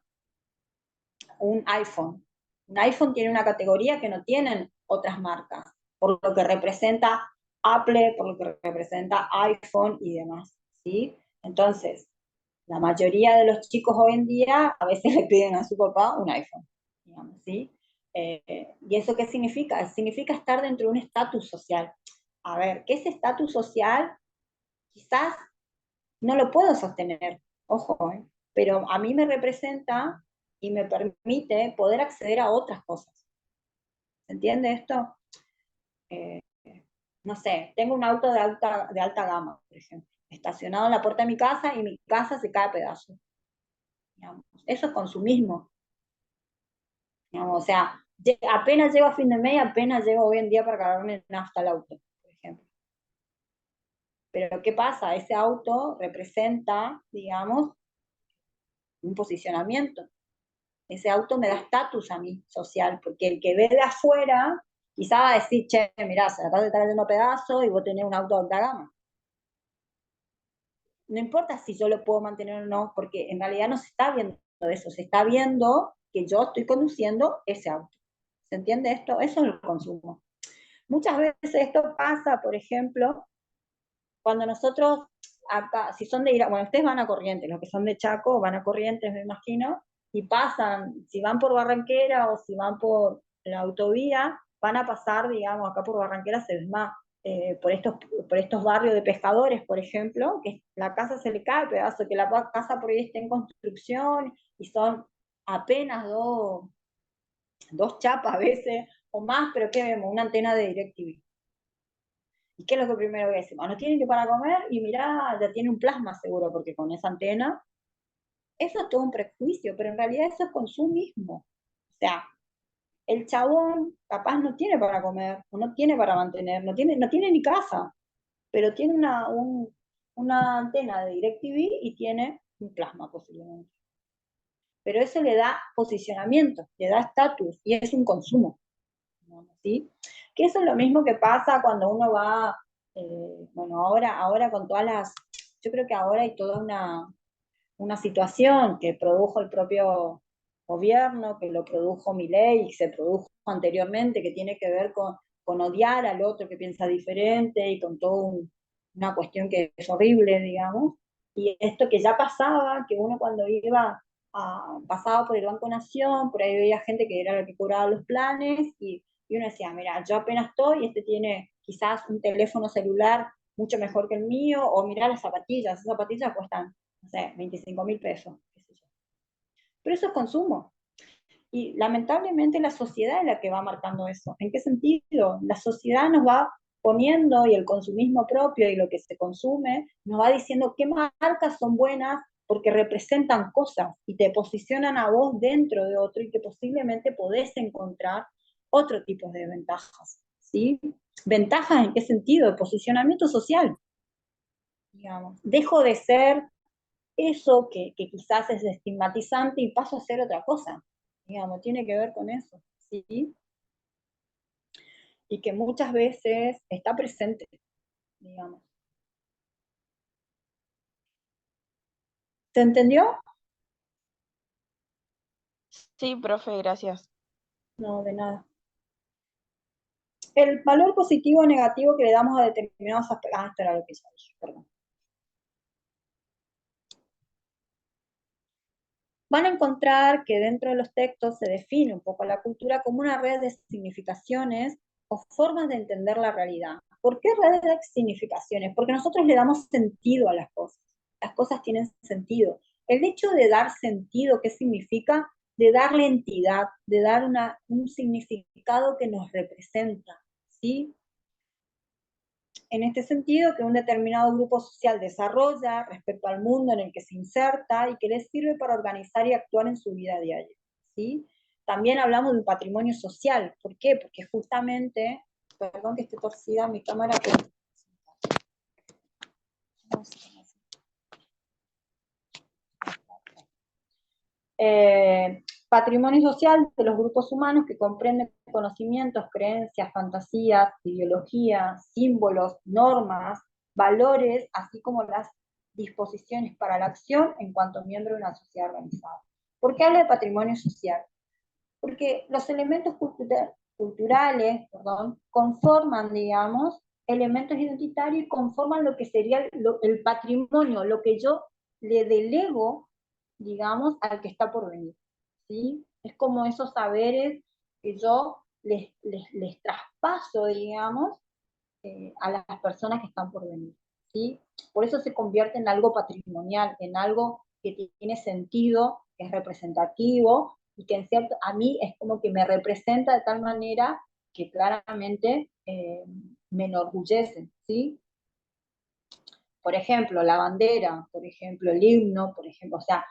un iPhone. Un iPhone tiene una categoría que no tienen otras marcas, por lo que representa Apple, por lo que representa iPhone y demás, ¿sí? Entonces, la mayoría de los chicos hoy en día a veces le piden a su papá un iPhone, digamos, ¿sí? ¿Y eso qué significa? Significa estar dentro de un estatus social. A ver, ¿qué es estatus social? Quizás no lo puedo sostener, ojo, pero a mí me representa y me permite poder acceder a otras cosas. ¿Se entiende esto? Eh, no sé, tengo un auto de alta gama, por ejemplo, estacionado en la puerta de mi casa y mi casa se cae a pedazos. Digamos. Eso es consumismo. Digamos, o sea, apenas llego a fin de mes, apenas llego hoy en día para cargarme nafta al auto, por ejemplo. Pero ¿qué pasa? Ese auto representa, digamos, un posicionamiento. Ese auto me da estatus a mí social, porque el que ve de afuera quizá va a decir, che, mirá, se la estás trayendo a pedazos y vos tenés un auto de alta gama. No importa si yo lo puedo mantener o no, porque en realidad no se está viendo eso, se está viendo que yo estoy conduciendo ese auto. ¿Se entiende esto? Eso es el consumo. Muchas veces esto pasa, por ejemplo, cuando nosotros acá, si son de Irak, bueno, ustedes van a Corrientes, los que son de Chaco van a Corrientes, me imagino, y pasan, si van por Barranquera o si van por la autovía, van a pasar, digamos, acá por Barranquera se ve más, por estos barrios de pescadores, por ejemplo, que la casa se le cae, pedazo, que la casa por ahí está en construcción y son apenas dos chapas a veces o más, pero ¿qué vemos? Una antena de DirecTV. ¿Y qué es lo que primero que decimos? No tienen que para comer y mirá, ya tiene un plasma seguro, porque con esa antena, eso es todo un prejuicio, pero en realidad eso es consumismo. O sea, el chabón capaz no tiene para comer, o no tiene para mantener, no tiene ni casa, pero tiene una antena de DirecTV y tiene un plasma posiblemente. Pero eso le da posicionamiento, le da estatus y es un consumo. ¿Sí? Que eso es lo mismo que pasa cuando uno va, bueno, ahora con todas yo creo que ahora hay toda una situación que produjo el propio gobierno, que lo produjo Milei y se produjo anteriormente, que tiene que ver con odiar al otro que piensa diferente y con toda una cuestión que es horrible, digamos. Y esto que ya pasaba, que uno cuando pasaba por el Banco Nación, por ahí veía gente que era la que cobraba los planes y uno decía, mira, yo apenas estoy, este tiene quizás un teléfono celular mucho mejor que el mío, o mira las zapatillas, esas zapatillas cuestan, no sé, 25.000 pesos, qué sé yo. Pero eso es consumo. Y lamentablemente la sociedad es la que va marcando eso. ¿En qué sentido? La sociedad nos va poniendo, y el consumismo propio y lo que se consume, nos va diciendo qué marcas son buenas porque representan cosas y te posicionan a vos dentro de otro y que posiblemente podés encontrar otro tipo de ventajas. ¿Sí? ¿Ventajas en qué sentido? De posicionamiento social, digamos. Dejo de ser eso que quizás es estigmatizante y paso a ser otra cosa, digamos, tiene que ver con eso, ¿sí? Y que muchas veces está presente, digamos. ¿Se entendió? Sí, profe, gracias. No, de nada. El valor positivo o negativo que le damos a determinados aspectos. Esto era lo que ya dije, perdón. Van a encontrar que dentro de los textos se define un poco la cultura como una red de significaciones o formas de entender la realidad. ¿Por qué red de significaciones? Porque nosotros le damos sentido a las cosas. Las cosas tienen sentido. El hecho de dar sentido, ¿qué significa? De darle entidad, de dar un significado que nos representa, ¿sí? En este sentido, que un determinado grupo social desarrolla respecto al mundo en el que se inserta y que les sirve para organizar y actuar en su vida diaria. ¿Sí? También hablamos de un patrimonio social. ¿Por qué? Porque justamente, perdón que esté torcida mi cámara, pero Patrimonio social de los grupos humanos que comprende conocimientos, creencias, fantasías, ideologías, símbolos, normas, valores, así como las disposiciones para la acción en cuanto miembro de una sociedad organizada. ¿Por qué habla de patrimonio social? Porque los elementos culturales, conforman, digamos, elementos identitarios y conforman lo que sería el patrimonio, lo que yo le delego, digamos, al que está por venir, ¿sí? Es como esos saberes que yo les traspaso, digamos, a las personas que están por venir, ¿sí? Por eso se convierte en algo patrimonial, en algo que tiene sentido, que es representativo, y que en cierto, a mí es como que me representa de tal manera que claramente me enorgullece, ¿sí? Por ejemplo, la bandera, por ejemplo, el himno, por ejemplo, o sea,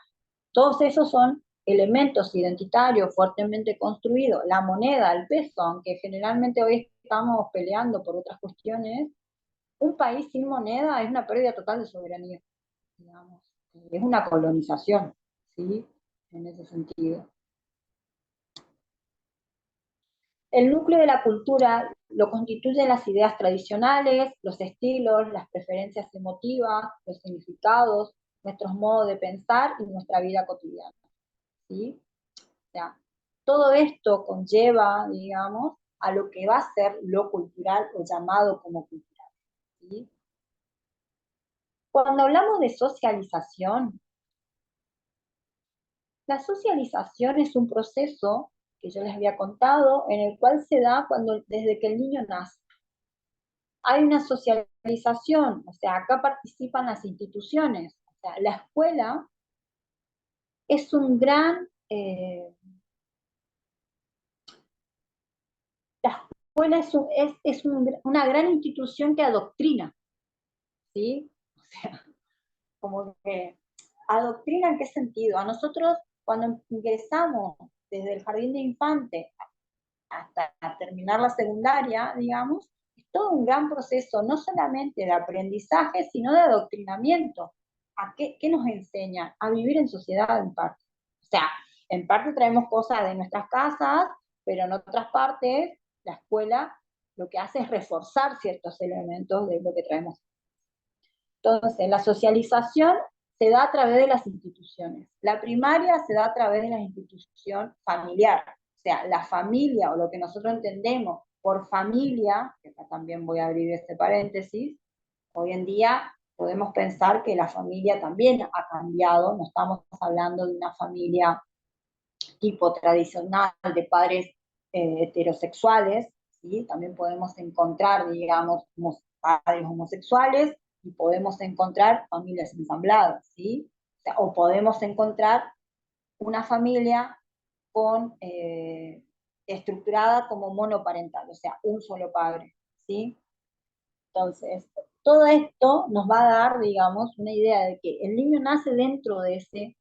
todos esos son elementos identitarios fuertemente construidos. La moneda, el peso, aunque generalmente hoy estamos peleando por otras cuestiones, un país sin moneda es una pérdida total de soberanía, digamos. Es una colonización, ¿sí? En ese sentido. El núcleo de la cultura lo constituyen las ideas tradicionales, los estilos, las preferencias emotivas, los significados, nuestros modos de pensar y nuestra vida cotidiana, ¿sí? O sea, todo esto conlleva, digamos, a lo que va a ser lo cultural o llamado como cultural, ¿sí? Cuando hablamos de socialización, la socialización es un proceso que yo les había contado, en el cual se da desde que el niño nace. Hay una socialización, o sea, acá participan las instituciones. O sea, la escuela es un gran, la escuela una gran institución que adoctrina, ¿sí? O sea, como que adoctrina en qué sentido. A nosotros, cuando ingresamos desde el jardín de infante hasta terminar la secundaria, digamos, es todo un gran proceso, no solamente de aprendizaje, sino de adoctrinamiento. ¿A qué nos enseña? A vivir en sociedad en parte. O sea, en parte traemos cosas de nuestras casas, pero en otras partes la escuela lo que hace es reforzar ciertos elementos de lo que traemos. Entonces, la socialización se da a través de las instituciones. La primaria se da a través de la institución familiar. O sea, la familia, o lo que nosotros entendemos por familia, que acá también voy a abrir este paréntesis, hoy en día podemos pensar que la familia también ha cambiado, no estamos hablando de una familia tipo tradicional de padres heterosexuales, ¿sí? También podemos encontrar, digamos, padres homosexuales y podemos encontrar familias ensambladas, ¿sí? O sea, o podemos encontrar una familia con, estructurada como monoparental, o sea, un solo padre, ¿sí? Entonces, todo esto nos va a dar, digamos, una idea de que el niño nace dentro de ese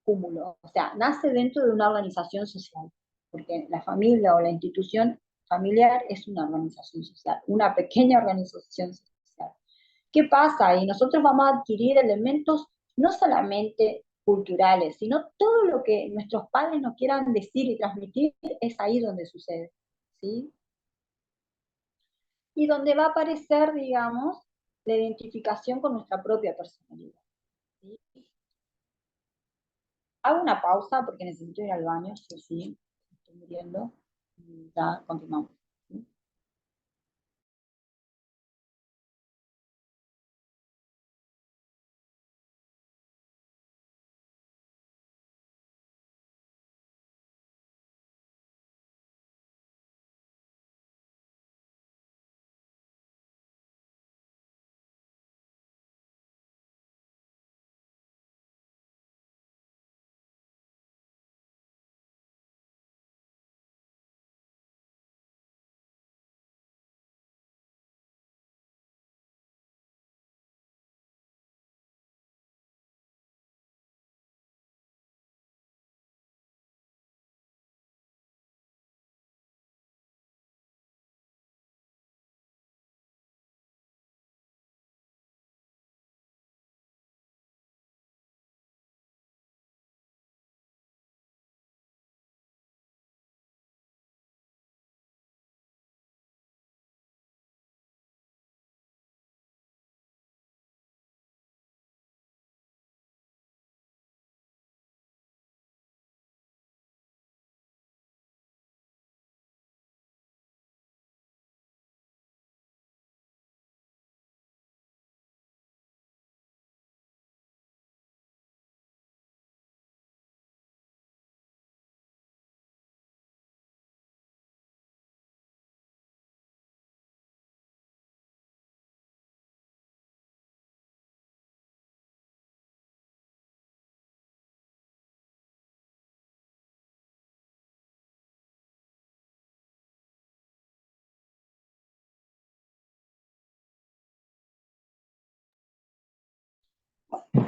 cúmulo, o sea, nace dentro de una organización social, porque la familia o la institución familiar es una organización social, una pequeña organización social. ¿Qué pasa? Y nosotros vamos a adquirir elementos no solamente culturales, sino todo lo que nuestros padres nos quieran decir y transmitir es ahí donde sucede, ¿sí? Y donde va a aparecer, digamos, la identificación con nuestra propia personalidad, ¿sí? Hago una pausa porque necesito ir al baño, sí, sí, estoy muriendo, y ya continuamos. ¿Sí?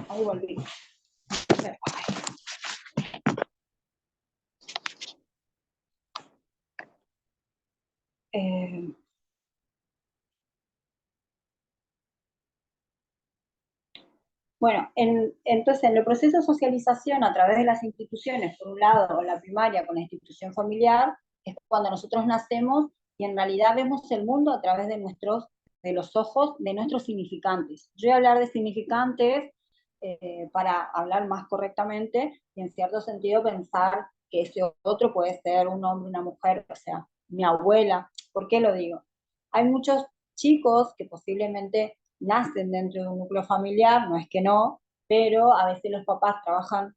Ahí volví. Eh, Bueno, entonces en el proceso de socialización a través de las instituciones, por un lado, o la primaria con la institución familiar, es cuando nosotros nacemos y en realidad vemos el mundo a través de los ojos de nuestros significantes. Yo voy a hablar de significantes para hablar más correctamente y en cierto sentido pensar que ese otro puede ser un hombre, una mujer, o sea, mi abuela. ¿Por qué lo digo? Hay muchos chicos que posiblemente nacen dentro de un núcleo familiar, no es que no, pero a veces los papás trabajan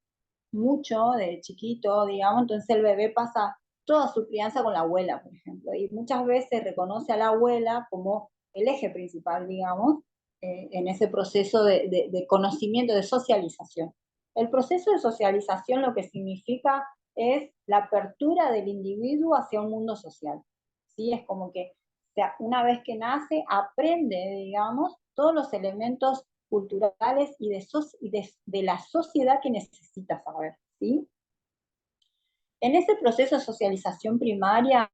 mucho de chiquito, digamos, entonces el bebé pasa toda su crianza con la abuela, por ejemplo, y muchas veces reconoce a la abuela como el eje principal, digamos, en ese proceso de conocimiento, de socialización. El proceso de socialización lo que significa es la apertura del individuo hacia un mundo social. ¿Sí? Es como que o sea, una vez que nace, aprende, digamos, todos los elementos culturales y de la sociedad que necesita saber, ¿sí? En ese proceso de socialización primaria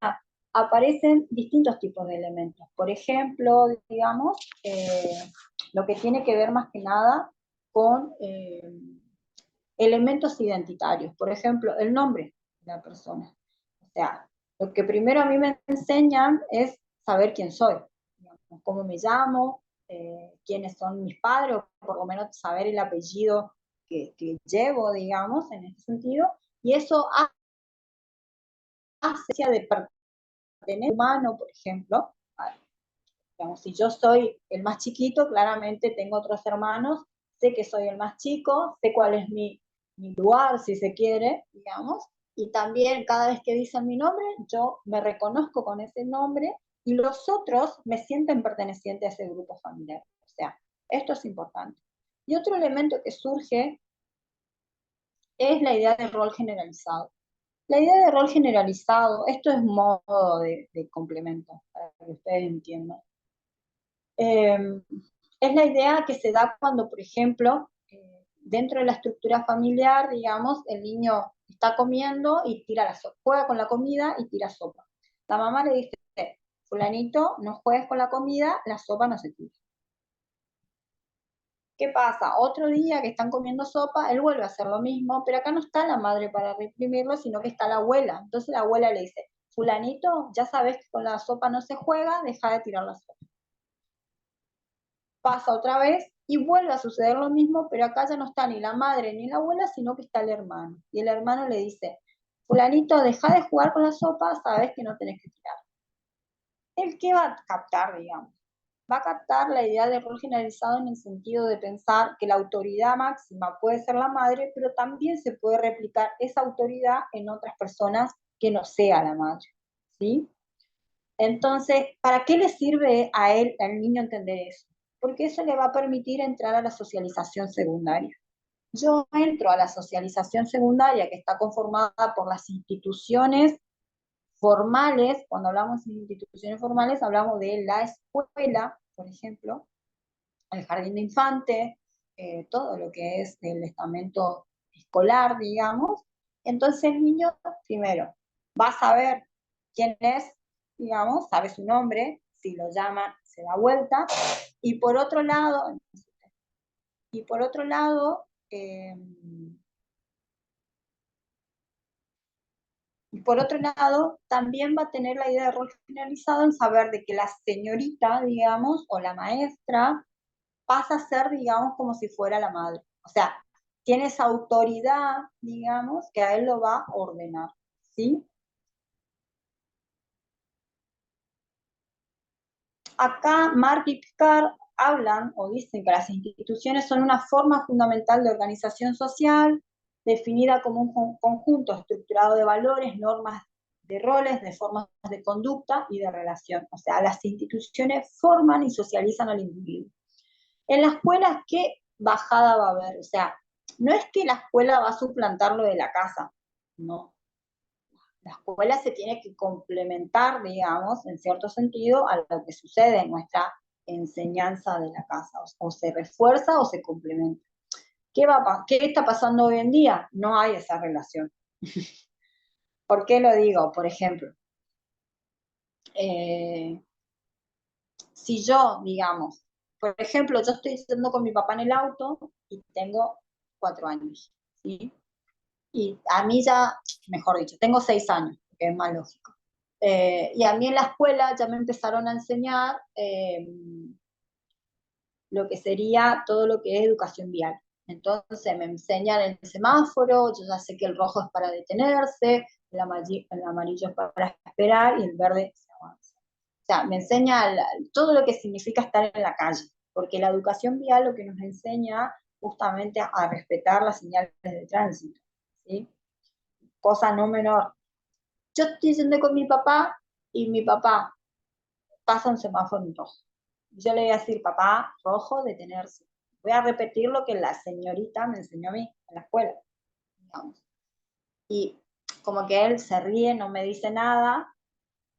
aparecen distintos tipos de elementos. Por ejemplo, digamos, lo que tiene que ver más que nada con elementos identitarios. Por ejemplo, el nombre de la persona. O sea, lo que primero a mí me enseñan es saber quién soy, digamos, cómo me llamo, quiénes son mis padres, o por lo menos saber el apellido que llevo, digamos, en ese sentido, y eso hace de pertenecer humano, por ejemplo. Digamos, si yo soy el más chiquito, claramente tengo otros hermanos, sé que soy el más chico, sé cuál es mi lugar, si se quiere, digamos, y también cada vez que dicen mi nombre, yo me reconozco con ese nombre y los otros me sienten perteneciente a ese grupo familiar. O sea, esto es importante. Y otro elemento que surge es la idea de rol generalizado. La idea de rol generalizado, esto es modo de complemento, para que ustedes entiendan. Es la idea que se da cuando, por ejemplo, dentro de la estructura familiar, digamos, el niño está comiendo y tira la sopa, juega con la comida y tira sopa. La mamá le dice, fulanito, no juegues con la comida, la sopa no se tira. ¿Qué pasa? Otro día que están comiendo sopa, él vuelve a hacer lo mismo, pero acá no está la madre para reprimirlo, sino que está la abuela. Entonces la abuela le dice, fulanito, ya sabes que con la sopa no se juega, deja de tirar la sopa. Pasa otra vez y vuelve a suceder lo mismo, pero acá ya no está ni la madre ni la abuela, sino que está el hermano. Y el hermano le dice, fulanito, deja de jugar con la sopa, sabes que no tenés que tirar. ¿El qué va a captar, digamos? Va a captar la idea de rol generalizado en el sentido de pensar que la autoridad máxima puede ser la madre, pero también se puede replicar esa autoridad en otras personas que no sea la madre, ¿sí? Entonces, ¿para qué le sirve a él, al niño, entender eso? Porque eso le va a permitir entrar a la socialización secundaria. Yo entro a la socialización secundaria que está conformada por las instituciones formales. Cuando hablamos de instituciones formales, hablamos de la escuela, por ejemplo, el jardín de infantes, todo lo que es el estamento escolar, digamos. Entonces el niño, primero, va a saber quién es, digamos, sabe su nombre, si lo llama, se da vuelta, y por otro lado, y por otro lado, y por otro lado, también va a tener la idea de rol generalizado en saber de que la señorita, digamos, o la maestra, pasa a ser, digamos, como si fuera la madre. O sea, tiene esa autoridad, digamos, que a él lo va a ordenar, ¿sí? Acá Mark y Picard hablan o dicen que las instituciones son una forma fundamental de organización social, definida como un conjunto estructurado de valores, normas de roles, de formas de conducta y de relación. O sea, las instituciones forman y socializan al individuo. En la escuela, ¿qué bajada va a haber? O sea, no es que la escuela va a suplantar lo de la casa, no. La escuela se tiene que complementar, digamos, en cierto sentido, a lo que sucede en nuestra enseñanza de la casa. O se refuerza o se complementa. ¿Qué está pasando hoy en día? No hay esa relación. ¿Por qué lo digo? Por ejemplo, eh, si yo, digamos, por ejemplo, yo estoy yendo con mi papá en el auto y tengo 4 años, ¿sí? Y a mí ya, mejor dicho, tengo 6 años, que es más lógico. Y a mí en la escuela ya me empezaron a enseñar lo que sería todo lo que es educación vial. Entonces me enseñan el semáforo, yo ya sé que el rojo es para detenerse, el amarillo es para esperar y el verde se avanza. O sea, me enseña todo lo que significa estar en la calle, porque la educación vial lo que nos enseña justamente a respetar las señales de tránsito, ¿sí? Cosa no menor. Yo estoy yendo con mi papá y mi papá pasa un semáforo en rojo. Yo le voy a decir, papá, rojo, detenerse. Voy a repetir lo que la señorita me enseñó a mí en la escuela, digamos. Y como que él se ríe, no me dice nada.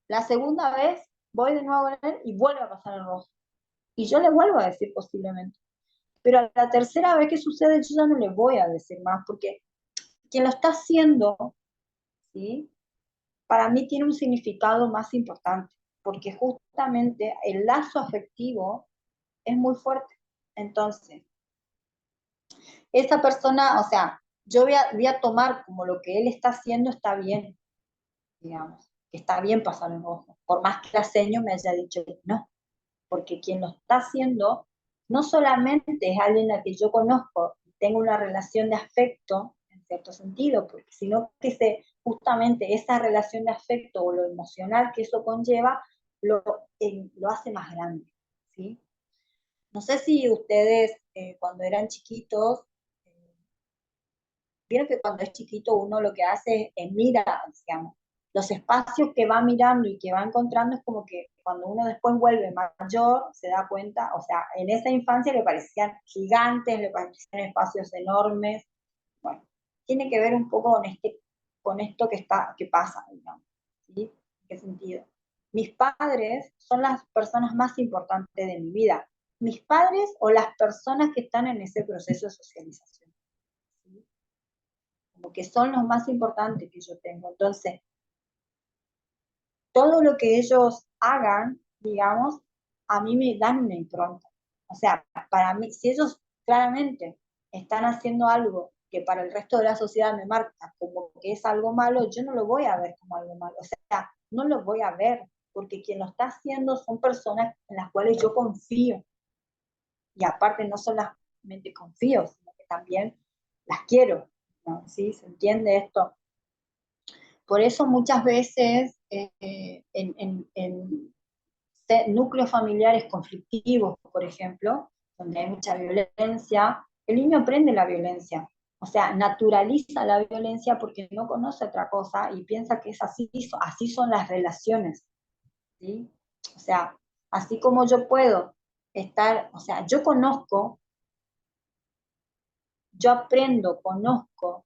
La segunda vez voy de nuevo en él y vuelve a pasar el rojo. Y yo le vuelvo a decir posiblemente. Pero a la tercera vez que sucede, yo ya no le voy a decir más, porque quien lo está haciendo, ¿sí? Para mí tiene un significado más importante, porque justamente el lazo afectivo es muy fuerte. Entonces, esa persona, o sea, yo voy a tomar como lo que él está haciendo está bien, digamos, que está bien pasar el ojo, por más que la seño me haya dicho que no, porque quien lo está haciendo no solamente es alguien a que yo conozco, tengo una relación de afecto, en cierto sentido, porque sino que justamente esa relación de afecto o lo emocional que eso conlleva, lo hace más grande, ¿sí? No sé si ustedes cuando eran chiquitos, eh, vieron que cuando es chiquito uno lo que hace es mira, digamos, los espacios que va mirando y que va encontrando es como que cuando uno después vuelve mayor se da cuenta, o sea, en esa infancia le parecían gigantes, le parecían espacios enormes. Bueno, tiene que ver un poco con esto que pasa, digamos, ¿sí? ¿En qué sentido? Mis padres son las personas más importantes de mi vida. Mis padres o las personas que están en ese proceso de socialización, ¿sí? Como que son los más importantes que yo tengo. Entonces, todo lo que ellos hagan, digamos, a mí me dan una impronta. O sea, para mí, si ellos claramente están haciendo algo que para el resto de la sociedad me marca como que es algo malo, yo no lo voy a ver como algo malo. O sea, no lo voy a ver, porque quien lo está haciendo son personas en las cuales yo confío. Y aparte no solamente confío, sino que también las quiero, ¿no? ¿Sí? ¿Se entiende esto? Por eso muchas veces en núcleos familiares conflictivos, por ejemplo, donde hay mucha violencia, el niño aprende la violencia. O sea, naturaliza la violencia porque no conoce otra cosa y piensa que es así, así son las relaciones, ¿sí? O sea, así como yo puedo estar, o sea, yo conozco, yo aprendo, conozco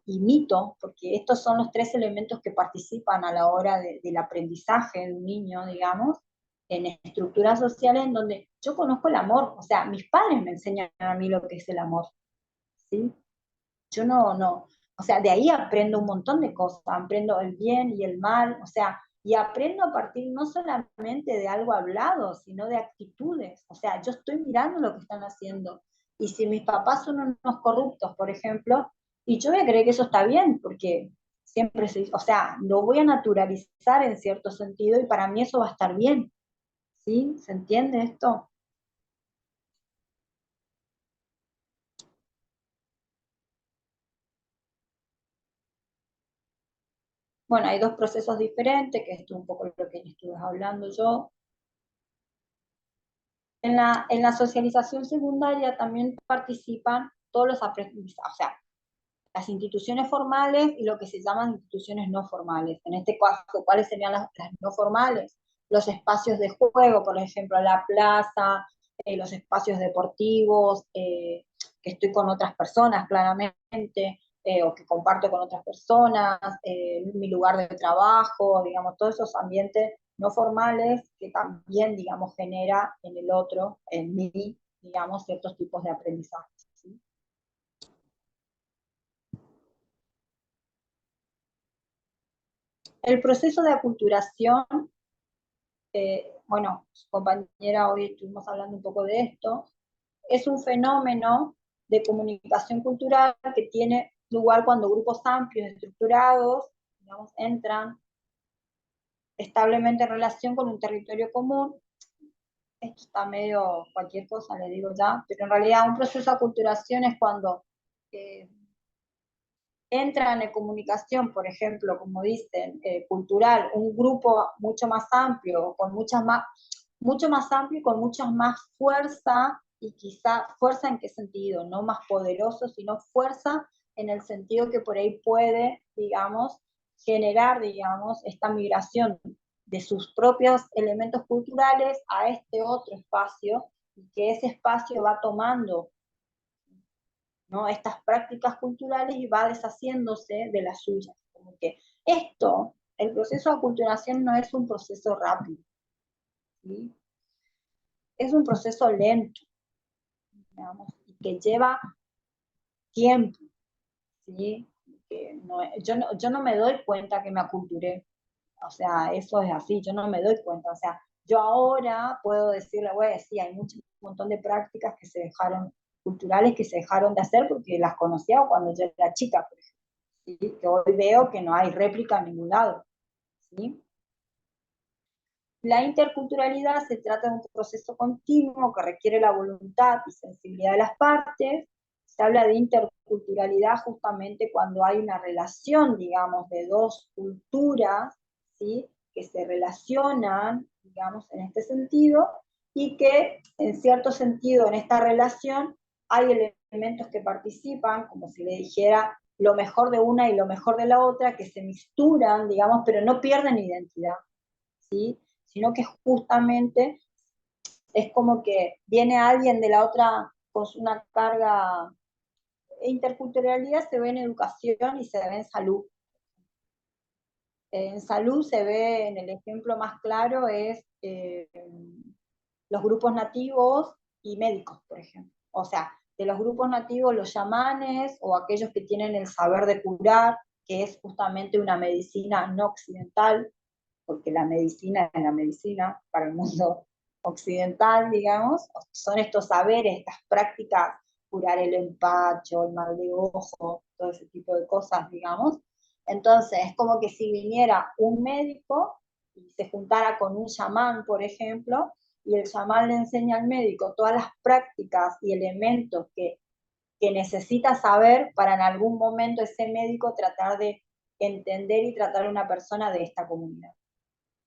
imito, porque estos son los tres elementos que participan a la hora del aprendizaje de un niño, digamos, en estructuras sociales en donde yo conozco el amor, o sea, mis padres me enseñan a mí lo que es el amor, ¿sí? Yo no, o sea, de ahí aprendo un montón de cosas, aprendo el bien y el mal, o sea, y aprendo a partir no solamente de algo hablado, sino de actitudes, o sea, yo estoy mirando lo que están haciendo, y si mis papás son unos corruptos, por ejemplo, y yo voy a creer que eso está bien, porque siempre o sea, lo voy a naturalizar en cierto sentido, y para mí eso va a estar bien, ¿sí? ¿Se entiende esto? Bueno, hay dos procesos diferentes, que esto es un poco lo que estuve hablando yo. En la socialización secundaria también participan todos los aprendizajes, o sea, las instituciones formales y lo que se llaman instituciones no formales. En este caso, ¿cuáles serían las no formales? Los espacios de juego, por ejemplo, la plaza, los espacios deportivos, que estoy con otras personas claramente, o que comparto con otras personas, mi lugar de trabajo, digamos, todos esos ambientes no formales que también, digamos, genera en el otro, en mí, digamos, ciertos tipos de aprendizaje, ¿sí? El proceso de aculturación, bueno, su compañera hoy estuvimos hablando un poco de esto, es un fenómeno de comunicación cultural que tiene lugar cuando grupos amplios, estructurados, digamos, entran establemente en relación con un territorio común. Esto está medio cualquier cosa, le digo ya, pero en realidad un proceso de aculturación es cuando eh, entran en comunicación, por ejemplo, como dicen, cultural, un grupo mucho más amplio, con mucho más amplio y con mucha más fuerza, y quizá fuerza en qué sentido, no más poderoso, sino fuerza en el sentido que por ahí puede, digamos, generar, digamos, esta migración de sus propios elementos culturales a este otro espacio, y que ese espacio va tomando, ¿no?, estas prácticas culturales y va deshaciéndose de las suyas. Como que esto, el proceso de aculturación no es un proceso rápido, ¿sí? Es un proceso lento, digamos, y que lleva tiempo, ¿sí? Que no, yo no me doy cuenta que me aculturé, o sea, eso es así, yo no me doy cuenta, o sea, yo ahora puedo decirle, güey, sí, hay un montón de prácticas que se dejaron, culturales que se dejaron de hacer porque las conocía cuando yo era chica, por ejemplo, ¿sí? Que hoy veo que no hay réplica en ningún lado, ¿sí? La interculturalidad se trata de un proceso continuo que requiere la voluntad y sensibilidad de las partes. Se habla de interculturalidad justamente cuando hay una relación, digamos, de dos culturas, ¿sí?, que se relacionan, digamos, en este sentido, y que en cierto sentido en esta relación hay elementos que participan, como si le dijera lo mejor de una y lo mejor de la otra, que se misturan, digamos, pero no pierden identidad, ¿sí? Sino que justamente es como que viene alguien de la otra con una carga. Interculturalidad se ve en educación y se ve en salud. En salud se ve, en el ejemplo más claro es los grupos nativos y médicos, por ejemplo. O sea, de los grupos nativos, los chamanes o aquellos que tienen el saber de curar, que es justamente una medicina no occidental, porque la medicina es la medicina para el mundo occidental, digamos, son estos saberes, estas prácticas, curar el empacho, el mal de ojo, todo ese tipo de cosas, digamos. Entonces, es como que si viniera un médico y se juntara con un chamán, por ejemplo, y el chamán le enseña al médico todas las prácticas y elementos que necesita saber para en algún momento ese médico tratar de entender y tratar a una persona de esta comunidad.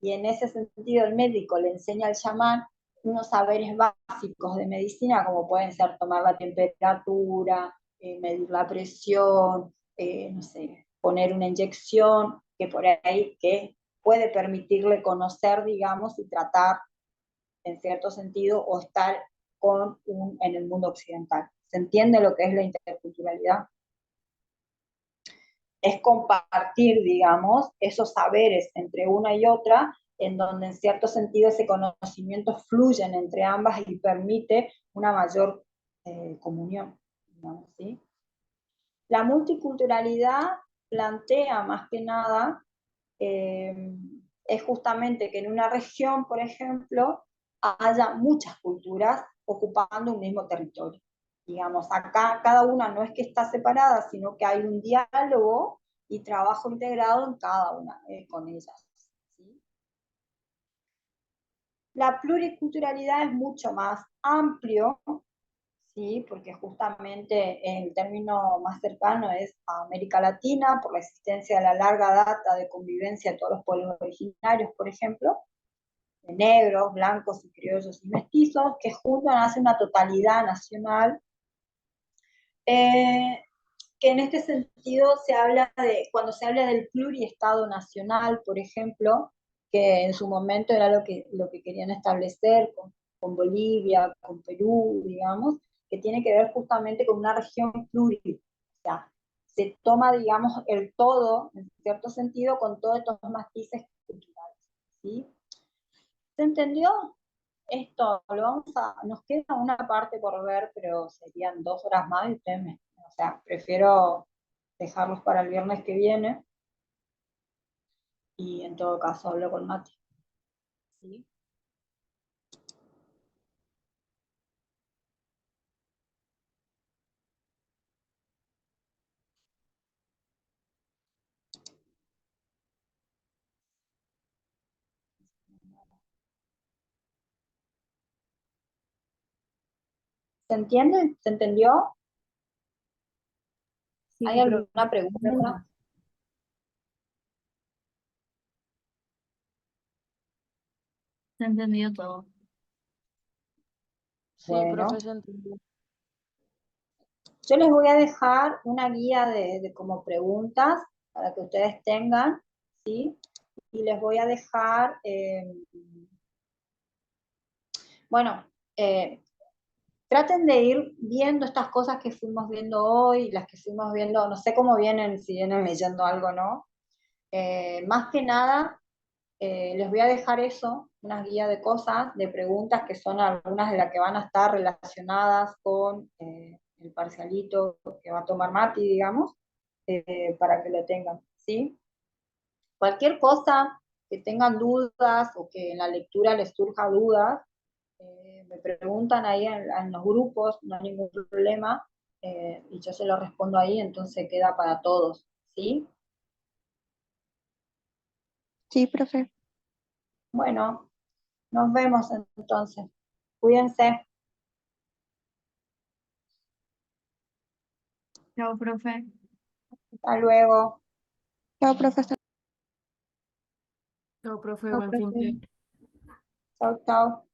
Y en ese sentido el médico le enseña al chamán unos saberes básicos de medicina, como pueden ser tomar la temperatura, medir la presión, no sé, poner una inyección, que por ahí que puede permitirle conocer, digamos, y tratar en cierto sentido o estar en el mundo occidental. ¿Se entiende lo que es la interculturalidad? Es compartir, digamos, esos saberes entre una y otra, en donde en cierto sentido ese conocimiento fluye entre ambas y permite una mayor comunión, digamos, ¿sí? La multiculturalidad plantea más que nada, eh, es justamente que en una región, por ejemplo, haya muchas culturas ocupando un mismo territorio. Digamos, acá cada una no es que está separada, sino que hay un diálogo y trabajo integrado en cada una con ellas, ¿sí? La pluriculturalidad es mucho más amplio, ¿sí? Porque justamente el término más cercano es a América Latina, por la existencia de la larga data de convivencia de todos los pueblos originarios, por ejemplo, de negros, blancos y criollos y mestizos, que juntos hacen una totalidad nacional, eh, que en este sentido se habla cuando se habla del pluriestado nacional, por ejemplo, que en su momento era lo que querían establecer con Bolivia, con Perú, digamos, que tiene que ver justamente con una región pluri, o sea, se toma, digamos, el todo, en cierto sentido, con todos estos matices culturales, ¿sí? ¿Se entendió? Esto nos queda una parte por ver, pero serían 2 horas más y o sea, prefiero dejarlos para el viernes que viene. y en todo caso hablo con Mati. ¿Sí? ¿Se entiende? ¿Se entendió? Sí, ¿Hay alguna profe. pregunta? Se ha entendido todo. Sí, Bueno. profe, se entendió. Yo les voy a dejar una guía de como preguntas para que ustedes tengan, ¿sí? Y les voy a dejar, bueno, traten de ir viendo estas cosas que fuimos viendo hoy, las que fuimos viendo, no sé cómo vienen, si vienen leyendo algo, ¿no? Más que nada, les voy a dejar eso, una guía de cosas, de preguntas que son algunas de las que van a estar relacionadas con el parcialito que va a tomar Mati, digamos, para que lo tengan, ¿sí? Cualquier cosa que tengan dudas o que en la lectura les surja dudas, me preguntan ahí en los grupos, no hay ningún problema, y yo se lo respondo ahí, entonces queda para todos, ¿sí? Sí, profe. Bueno, nos vemos entonces. Cuídense. Chao, profe. Hasta luego. Chao, profe. Chao, profe. Chao, Buen fin profe. de... Chau, chau.